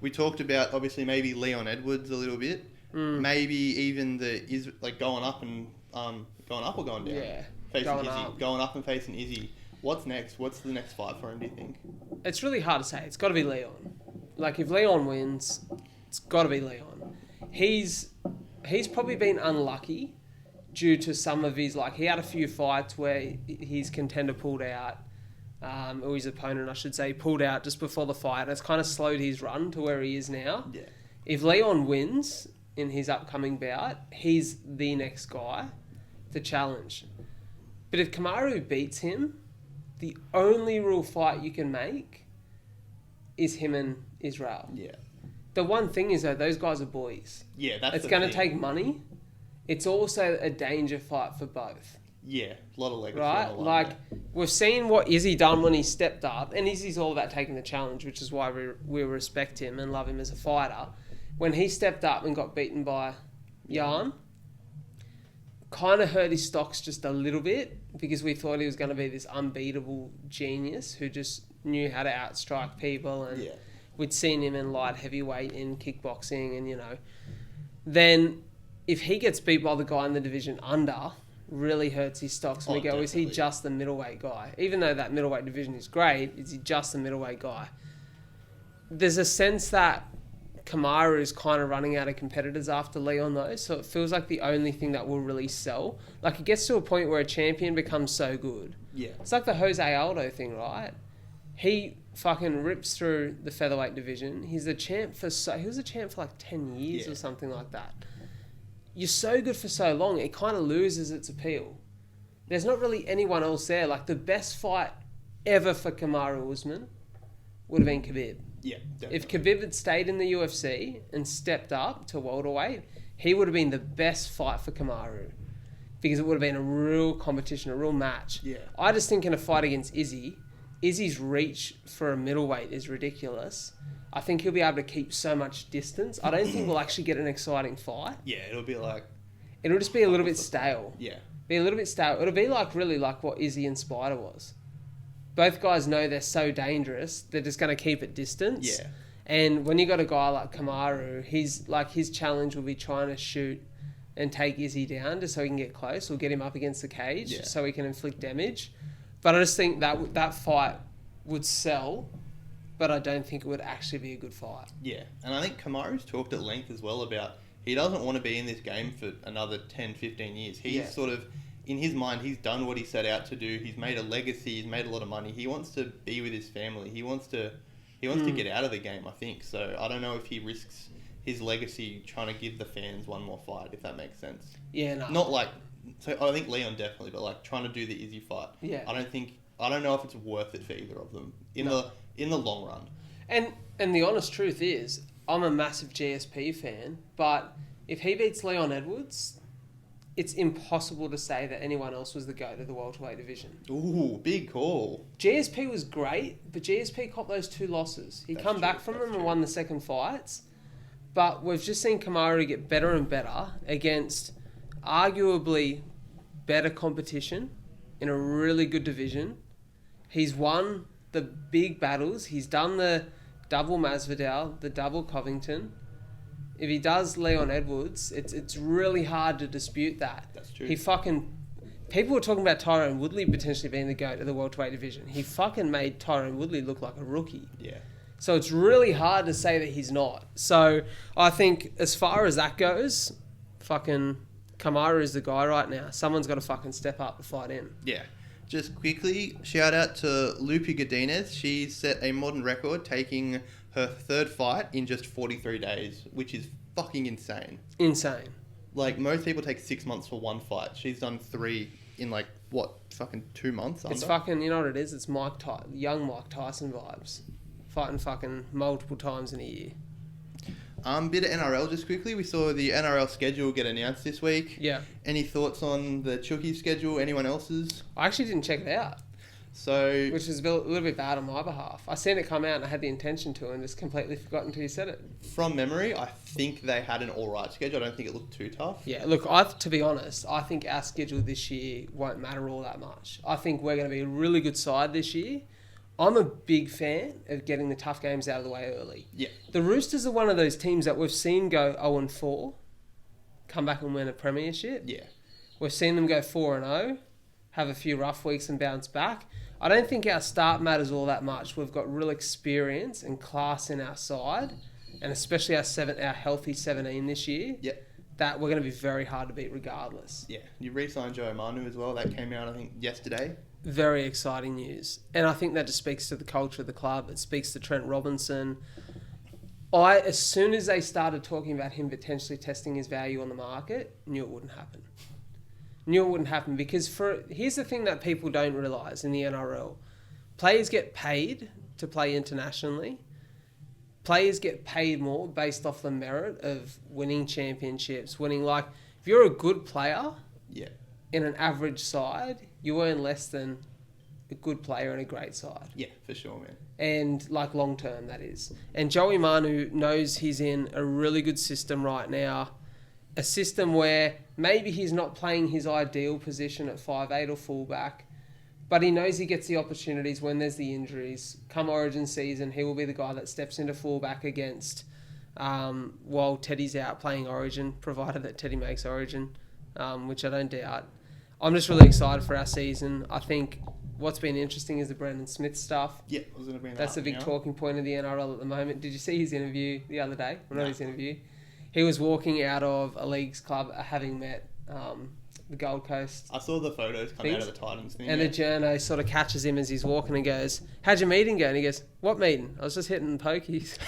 We talked about, obviously, maybe Leon Edwards a little bit. Maybe even going up or going down? Yeah, Facing going Izzy. up. Going up and facing Izzy. What's next? What's the next fight for him, do you think? It's really hard to say. It's got to be Leon. Like, if Leon wins, it's got to be Leon. He's probably been unlucky due to some of his, like, he had a few fights where his contender pulled out, or his opponent, I should say, pulled out just before the fight, and it's kind of slowed his run to where he is now. Yeah. If Leon wins in his upcoming bout, he's the next guy to challenge. But if Kamaru beats him, the only real fight you can make is him and Israel. Yeah. The one thing is, though, those guys are boys. Yeah, that's It's the going to thing. take money. It's also a danger fight for both. Yeah, a lot of legacy Right? on the line, Like, yeah. we've seen what Izzy done when he stepped up, and Izzy's all about taking the challenge, which is why we respect him and love him as a fighter. When he stepped up and got beaten by Jan, kind of hurt his stocks just a little bit because we thought he was going to be this unbeatable genius who just knew how to outstrike people, and we'd seen him in light heavyweight in kickboxing, and, you know, then if he gets beat by the guy in the division under, really hurts his stocks. And we go, is he definitely. just the middleweight guy? Even though that middleweight division is great, is he just the middleweight guy? There's a sense that Kamaru is kind of running out of competitors after Leon, though, so it feels like the only thing that will really sell. Like, it gets to a point where a champion becomes so good. Yeah. It's like the Jose Aldo thing, right? He fucking rips through the featherweight division. He was a champ for like 10 years or something like that. You're so good for so long, it kind of loses its appeal. There's not really anyone else there. Like, the best fight ever for Kamaru Usman would have been Khabib. Yeah, definitely. If Khabib had stayed in the UFC and stepped up to welterweight, he would have been the best fight for Kamaru because it would have been a real competition, a real match. Yeah. I just think in a fight against Izzy's reach for a middleweight is ridiculous. I think he'll be able to keep so much distance. I don't think we'll actually get an exciting fight. Yeah, it'll be like... It'll just be a little bit stale. Yeah. Be a little bit stale. It'll be like really like what Izzy and Spider was. Both guys know they're so dangerous, they're just going to keep it distance. Yeah. And when you got a guy like Kamaru, his challenge will be trying to shoot and take Izzy down just so he can get close or get him up against the cage so he can inflict damage. But I just think that fight would sell, but I don't think it would actually be a good fight. Yeah, and I think Kamaru's talked at length as well about he doesn't want to be in this game for another 10, 15 years. He's sort of, in his mind, he's done what he set out to do. He's made a legacy. He's made a lot of money. He wants to be with his family. He wants to get out of the game, I think. So I don't know if he risks his legacy trying to give the fans one more fight, if that makes sense. Yeah, no. Not like... So I think Leon definitely, but like trying to do the Izzy fight. Yeah. I don't know if it's worth it for either of them in the long run. And the honest truth is, I'm a massive GSP fan, but if he beats Leon Edwards, it's impossible to say that anyone else was the GOAT of the welterweight division. Ooh, big call. GSP was great, but GSP copped those 2 losses. He come back from them and won the second fights. But we've just seen Kamaru get better and better against arguably better competition in a really good division. He's won the big battles. He's done the double Masvidal, the double Covington. If he does Leon Edwards, it's really hard to dispute that. That's true. People were talking about Tyron Woodley potentially being the GOAT of the welterweight division. He fucking made Tyron Woodley look like a rookie. Yeah. So it's really hard to say that he's not. So I think as far as that goes, fucking Kamaru is the guy right now. Someone's got to fucking step up to fight him. Yeah. Just quickly, shout out to Lupi Godinez. She set a modern record, taking her 3rd fight in just 43 days, which is fucking insane. Insane. Like, most people take 6 months for 1 fight. She's done 3 in, like, fucking 2 months? It's fucking, you know what it is? It's young Mike Tyson vibes. Fighting fucking multiple times in a year. Bit of NRL just quickly. We saw the NRL schedule get announced this week. Yeah. Any thoughts on the Chucky schedule? Anyone else's? I actually didn't check it out. So, which is a little bit bad on my behalf. I seen it come out and I had the intention to and just completely forgot until you said it. From memory, I think they had an alright schedule. I don't think it looked too tough. Yeah, look, to be honest, I think our schedule this year won't matter all that much. I think we're going to be a really good side this year. I'm a big fan of getting the tough games out of the way early. Yeah. The Roosters are one of those teams that we've seen go 0-4, come back and win a premiership. Yeah. We've seen them go 4-0, have a few rough weeks and bounce back. I don't think our start matters all that much. We've got real experience and class in our side, and especially our healthy 17 this year. Yeah. That we're going to be very hard to beat regardless. Yeah. You re-signed Joe Manu as well. That came out, I think, yesterday. Very exciting news. And I think that just speaks to the culture of the club. It speaks to Trent Robinson. As soon as they started talking about him potentially testing his value on the market, knew it wouldn't happen. Because here's the thing that people don't realise in the NRL. Players get paid to play internationally. Players get paid more based off the merit of winning championships, if you're a good player in an average side, you earn less than a good player in a great side. Yeah, for sure, man. And long term, that is. And Joey Manu knows he's in a really good system right now. A system where maybe he's not playing his ideal position at 5'8" or fullback, but he knows he gets the opportunities when there's the injuries. Come Origin season, he will be the guy that steps into fullback against while Teddy's out playing Origin, provided that Teddy makes Origin, which I don't doubt. I'm just really excited for our season. I think what's been interesting is the Brendan Smith stuff. Yeah, I was going to bring that That's up the big now. talking point of the NRL at the moment. Did you see his interview the other day? Well, not his interview. He was walking out of a leagues club having met the Gold Coast. I saw the photos come out of the Titans thing. And the journo sort of catches him as he's walking and goes, "How'd your meeting go?" And he goes, "What meeting? I was just hitting pokies."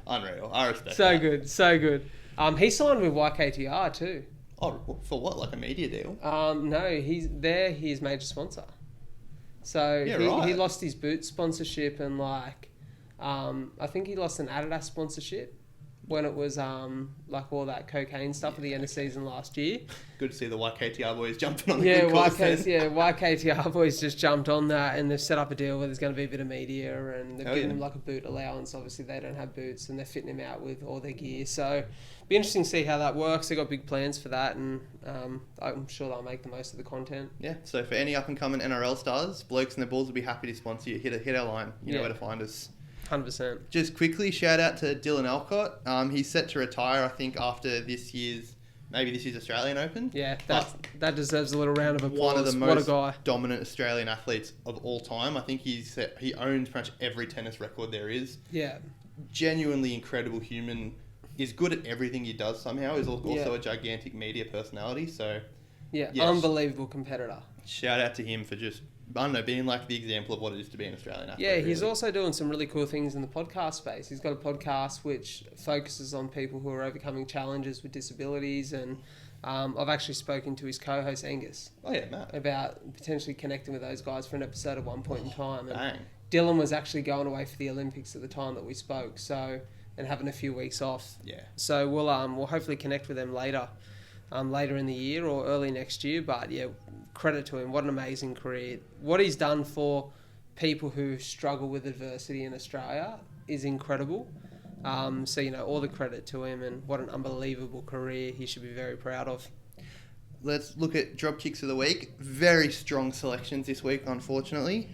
Unreal. I respect so that. So good. He signed with YKTR too. Oh, for what? Like a media deal? No, he's his major sponsor. So he lost his boot sponsorship and I think he lost an Adidas sponsorship when it was all that cocaine stuff at the end of season last year. Good to see the YKTR boys jumping on the good cause YKTR boys just jumped on that and they've set up a deal where there's going to be a bit of media and they've given him like a boot allowance. Obviously they don't have boots and they're fitting him out with all their gear. So be interesting to see how that works. They've got big plans for that and I'm sure they'll make the most of the content. Yeah, so for any up-and-coming NRL stars, Blokes and the Bulls will be happy to sponsor you. Hit our line. You know where to find us. 100%. Just quickly, shout out to Dylan Alcott. He's set to retire, I think, after this year's Australian Open. Yeah, that deserves a little round of applause. One of the What a most guy. dominant Australian athletes of all time. I think he owns pretty much every tennis record there is. Yeah. Genuinely incredible human. Is good at everything he does somehow. He's also a gigantic media personality. So, yeah, unbelievable competitor. Shout out to him for just, being like the example of what it is to be an Australian athlete. Yeah, he's also doing some really cool things in the podcast space. He's got a podcast which focuses on people who are overcoming challenges with disabilities, and I've actually spoken to his co-host Angus. Oh yeah, Matt. About potentially connecting with those guys for an episode at one point in time. And Bang. Dylan was actually going away for the Olympics at the time that we spoke, and having a few weeks off. Yeah. So we'll hopefully connect with them later. later in the year or early next year. But yeah, credit to him. What an amazing career. What he's done for people who struggle with adversity in Australia is incredible. So, all the credit to him, and what an unbelievable career. He should be very proud of. Let's look at drop kicks of the week. Very strong selections this week, unfortunately.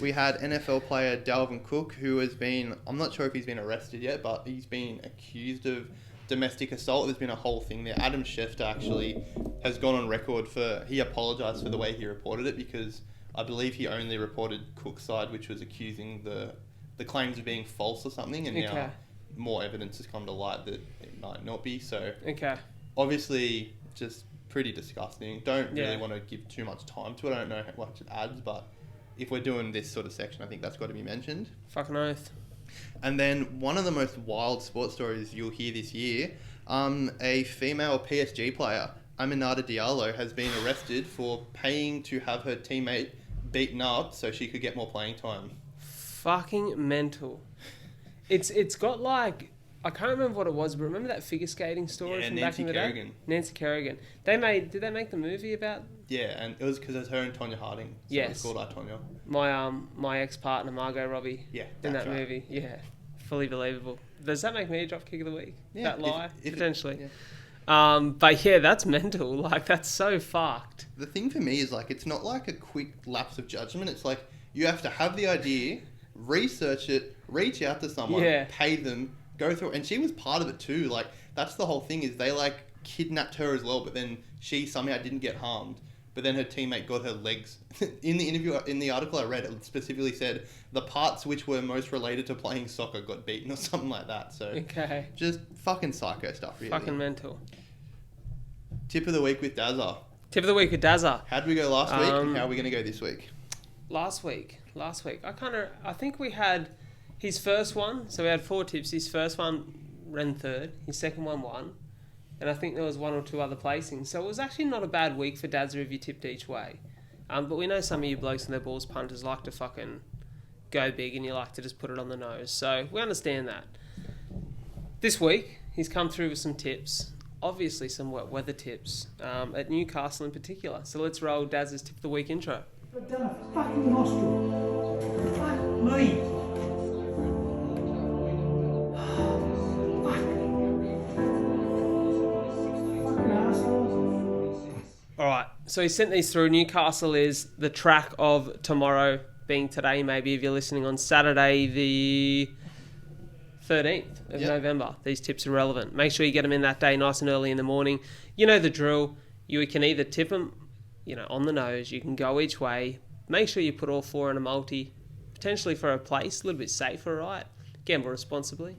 We had NFL player Dalvin Cook, who has been, I'm not sure if he's been arrested yet, but he's been accused of domestic assault. There's been a whole thing there. Adam Schefter actually has gone on record he apologised for the way he reported it, because I believe he only reported Cook's side, which was accusing the claims of being false or something, and now more evidence has come to light that it might not be. So obviously just pretty disgusting. Don't really want to give too much time to it. I don't know how much it adds, but if we're doing this sort of section, I think that's got to be mentioned. Fucking oath. And then one of the most wild sports stories you'll hear this year, a female PSG player, Aminata Diallo, has been arrested for paying to have her teammate beaten up so she could get more playing time. Fucking mental. It's got like, I can't remember what it was, but remember that figure skating story from back in the day? Nancy Kerrigan. Did they make the movie about? Yeah, and it was because it was her and Tonya Harding. So yes. It's called I, Tonya. My ex-partner, Margot Robbie. Yeah, in that movie. Yeah. Fully believable. Does that make me a drop kick of the week? Yeah. That lie? Potentially. Yeah. But yeah, that's mental. Like, that's so fucked. The thing for me is, like, it's not like a quick lapse of judgment. It's like, you have to have the idea, research it, reach out to someone, pay them, go through, and she was part of it too. Like, that's the whole thing, is they like kidnapped her as well, but then she somehow didn't get harmed. But then her teammate got her legs. In the interview, in the article I read, it specifically said the parts which were most related to playing soccer got beaten or something like that. So just fucking psycho stuff, really. Fucking mental. Tip of the week with Dazza. Tip of the week with Dazza. How'd we go last week? And how are we going to go this week? Last week. I think we had his first one. So we had 4 tips. His first one ran third. His second one won. And I think there was 1 or 2 other placings. So it was actually not a bad week for Dazza if you tipped each way. But we know some of you blokes and their balls punters like to fucking go big, and you like to just put it on the nose. So we understand that. This week, he's come through with some tips. Obviously some wet weather tips, at Newcastle in particular. So let's roll Dazza's tip of the week intro. I've done a fucking nostril. Fuck me. Alright, so he sent these through. Newcastle is the track of tomorrow, being today maybe if you're listening on Saturday the 13th of November. These tips are relevant. Make sure you get them in that day nice and early in the morning. You know the drill. You can either tip them, on the nose. You can go each way. Make sure you put all 4 in a multi, potentially for a place, a little bit safer, right? Gamble responsibly.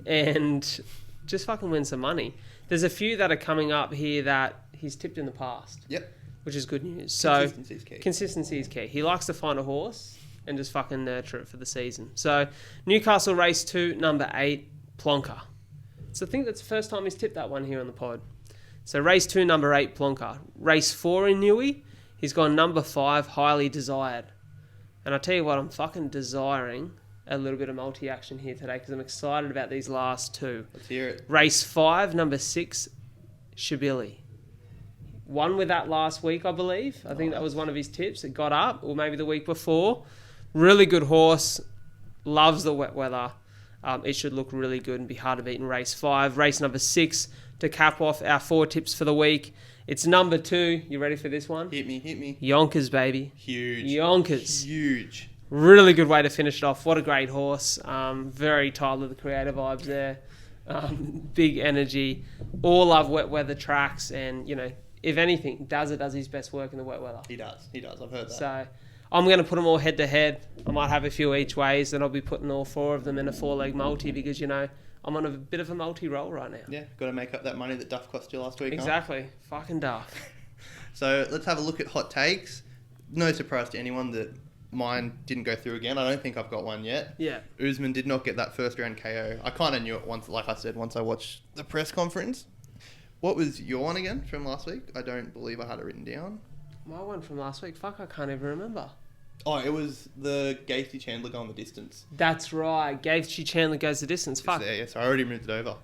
And just fucking win some money. There's a few that are coming up here that he's tipped in the past. Yep. Which is good news. So consistency is key. He likes to find a horse and just fucking nurture it for the season. So Newcastle race 2, number 8, Plonker. So I think that's the first time he's tipped that one here on the pod. So race 2, number 8, Plonker. Race 4 in Newey, he's gone number 5, Highly Desired. And I'll tell you what, I'm fucking desiring a little bit of multi-action here today because I'm excited about these last 2. Let's hear it. Race 5, number 6, Shabili. Won with that last week, I believe. I think that was one of his tips. It got up, or maybe the week before. Really good horse. Loves the wet weather. It should look really good and be hard to beat in race 5. Race number 6 to cap off our 4 tips for the week. It's number 2. You ready for this one? Hit me. Yonkers, baby. Huge. Yonkers. Huge. Really good way to finish it off. What a great horse. Very Tyler, the Creator vibes there. Big energy. All love wet weather tracks, and, if anything, Dazza does his best work in the wet weather. He does. I've heard that. So I'm going to put them all head to head. I might have a few each ways, and I'll be putting all 4 of them in a 4-leg multi because, I'm on a bit of a multi-roll right now. Yeah, got to make up that money that Duff cost you last week. Exactly. Huh? Fucking Duff. So let's have a look at hot takes. No surprise to anyone that mine didn't go through again. I don't think I've got one yet. Yeah. Usman did not get that first round KO. I kind of knew it once, like I said, once I watched the press conference. What was your one again from last week? I don't believe I had it written down. My one from last week? Fuck, I can't even remember. Oh, it was the Gaethje Chandler going the distance. That's right. Gaethje Chandler goes the distance. Fuck. Yes, I already moved it over.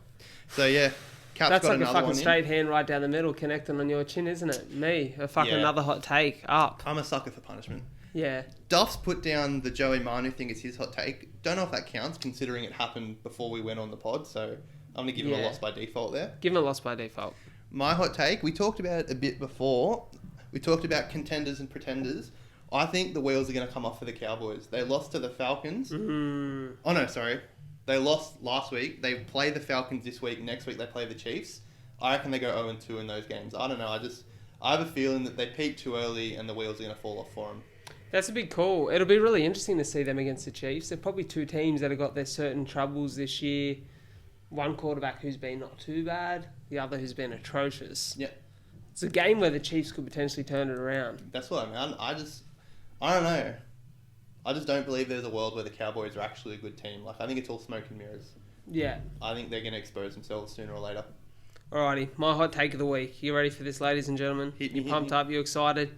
So, yeah, Cap's That's got like a another fucking one in. straight hand right down the middle connecting on your chin, isn't it? Me. A fucking Yeah. another hot take. Up. I'm a sucker for punishment. Yeah. Duff's put down the Joey Manu thing as his hot take. Don't know if that counts, considering it happened before we went on the pod, so I'm going to give him a Yeah. loss by default there. Give him a loss by default. My hot take, we talked about it a bit before. We talked about contenders and pretenders. I think the wheels are going to come off for the Cowboys. They lost to the Falcons. Mm. Oh, no, sorry. They lost last week. They play the Falcons this week. Next week, they play the Chiefs. I reckon they go 0-2 in those games. I don't know. I have a feeling that they peaked too early and the wheels are going to fall off for them. That's a big call. It'll be really interesting to see them against the Chiefs. They're probably two teams that have got their certain troubles this year. One quarterback who's been not too bad, the other who's been atrocious. Yeah. It's a game where the Chiefs could potentially turn it around. That's what I mean. I don't know. I just don't believe there's a world where the Cowboys are actually a good team. Like, I think it's all smoke and mirrors. Yeah. I think they're going to expose themselves sooner or later. Alrighty, my hot take of the week. You ready for this, ladies and gentlemen? Hit me, You hit pumped me. up? You excited?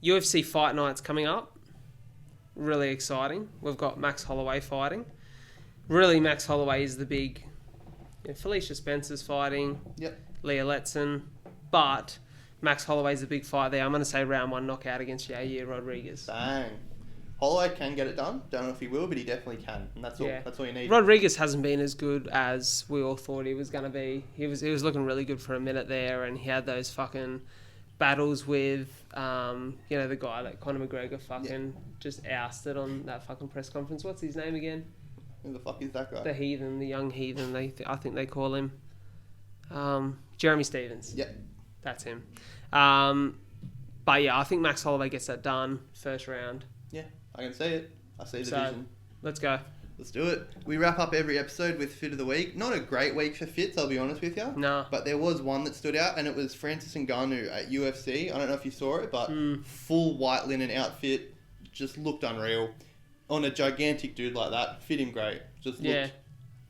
UFC fight night's coming up. Really exciting. We've got Max Holloway fighting. Really, Max Holloway is the big... Felicia Spencer's fighting. Yep. Leah Letson. But Max Holloway's the big fight there. I'm going to say round 1 knockout against Yair Rodriguez. Bang. Holloway can get it done. Don't know if he will, but he definitely can. And that's all. Yeah. That's all you need. Rodriguez hasn't been as good as we all thought he was going to be. He was looking really good for a minute there, and he had those fucking battles with, the guy that Conor McGregor fucking just ousted on that fucking press conference. What's his name again? Who the fuck is that guy? The heathen, the young heathen. I think they call him. Jeremy Stevens. Yep. That's him. But yeah, I think Max Holloway gets that done first round. Yeah, I can see it. I see the So- vision. Let's go. Let's do it. We wrap up every episode with Fit of the Week. Not a great week for fits, I'll be honest with you. Nah. But there was one that stood out, and it was Francis Ngannou at UFC. I don't know if you saw it, but full white linen outfit. Just looked unreal. On a gigantic dude like that, fit him great. Just looked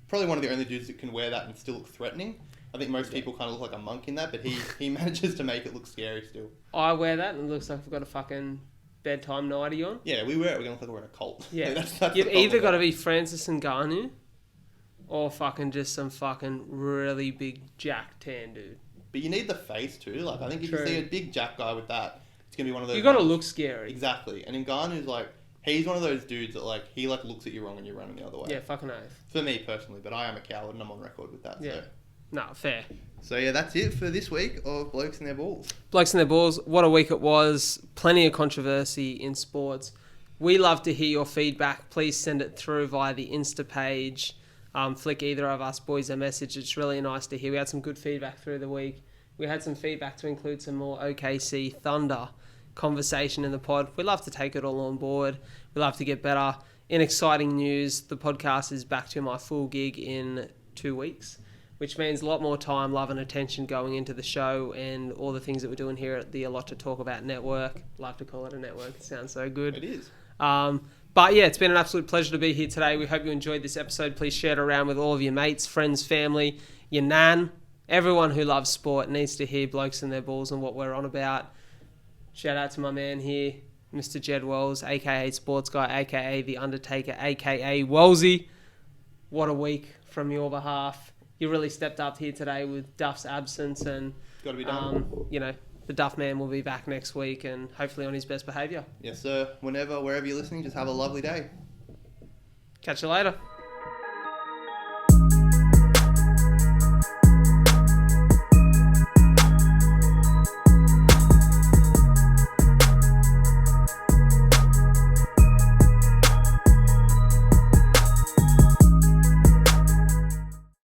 probably one of the only dudes that can wear that and still look threatening. I think most people kind of look like a monk in that, but he manages to make it look scary still. I wear that and it looks like I've got a fucking bedtime nightie on. Yeah, we wear it. We're going to look like we're in a cult. Yeah. that's You've the either problem got to with be Francis Ngannou or fucking just some fucking really big jack tan dude. it. But you need the face too. Like, I think if True. you see a big jack guy with that, it's going to be one of those... You got to ones- look scary. Exactly. And Ngannou's like... He's one of those dudes that like he like looks at you wrong and you're running the other way. Yeah, fucking oath. For me personally, but I am a coward and I'm on record with that. Yeah. No, fair. So yeah, that's it for this week of Blokes and Their Balls. Blokes and their balls. What a week it was. Plenty of controversy in sports. We love to hear your feedback. Please send it through via the Insta page. Flick either of us boys a message. It's really nice to hear. We had some good feedback through the week. We had some feedback to include some more OKC Thunder conversation in the pod. We love to take it all on board. We love to get better. In exciting news, the podcast is back to my full gig in 2 weeks, which means a lot more time, love and attention going into the show and all the things that we're doing here at the A Lot to Talk About network. Love to call it a network. It sounds so good. It is. But yeah, it's been an absolute pleasure to be here today. We hope you enjoyed this episode. Please share it around with all of your mates, friends, family, your nan. Everyone who loves sport needs to hear Blokes and Their Balls and what we're on about. Shout out to my man here, Mr. Jed Wells, a.k.a. Sports Guy, a.k.a. The Undertaker, a.k.a. Wellsy. What a week from your behalf. You really stepped up here today with Duff's absence and, Got to be done. the Duff man will be back next week and hopefully on his best behaviour. Yes, sir. Whenever, wherever you're listening, just have a lovely day. Catch you later.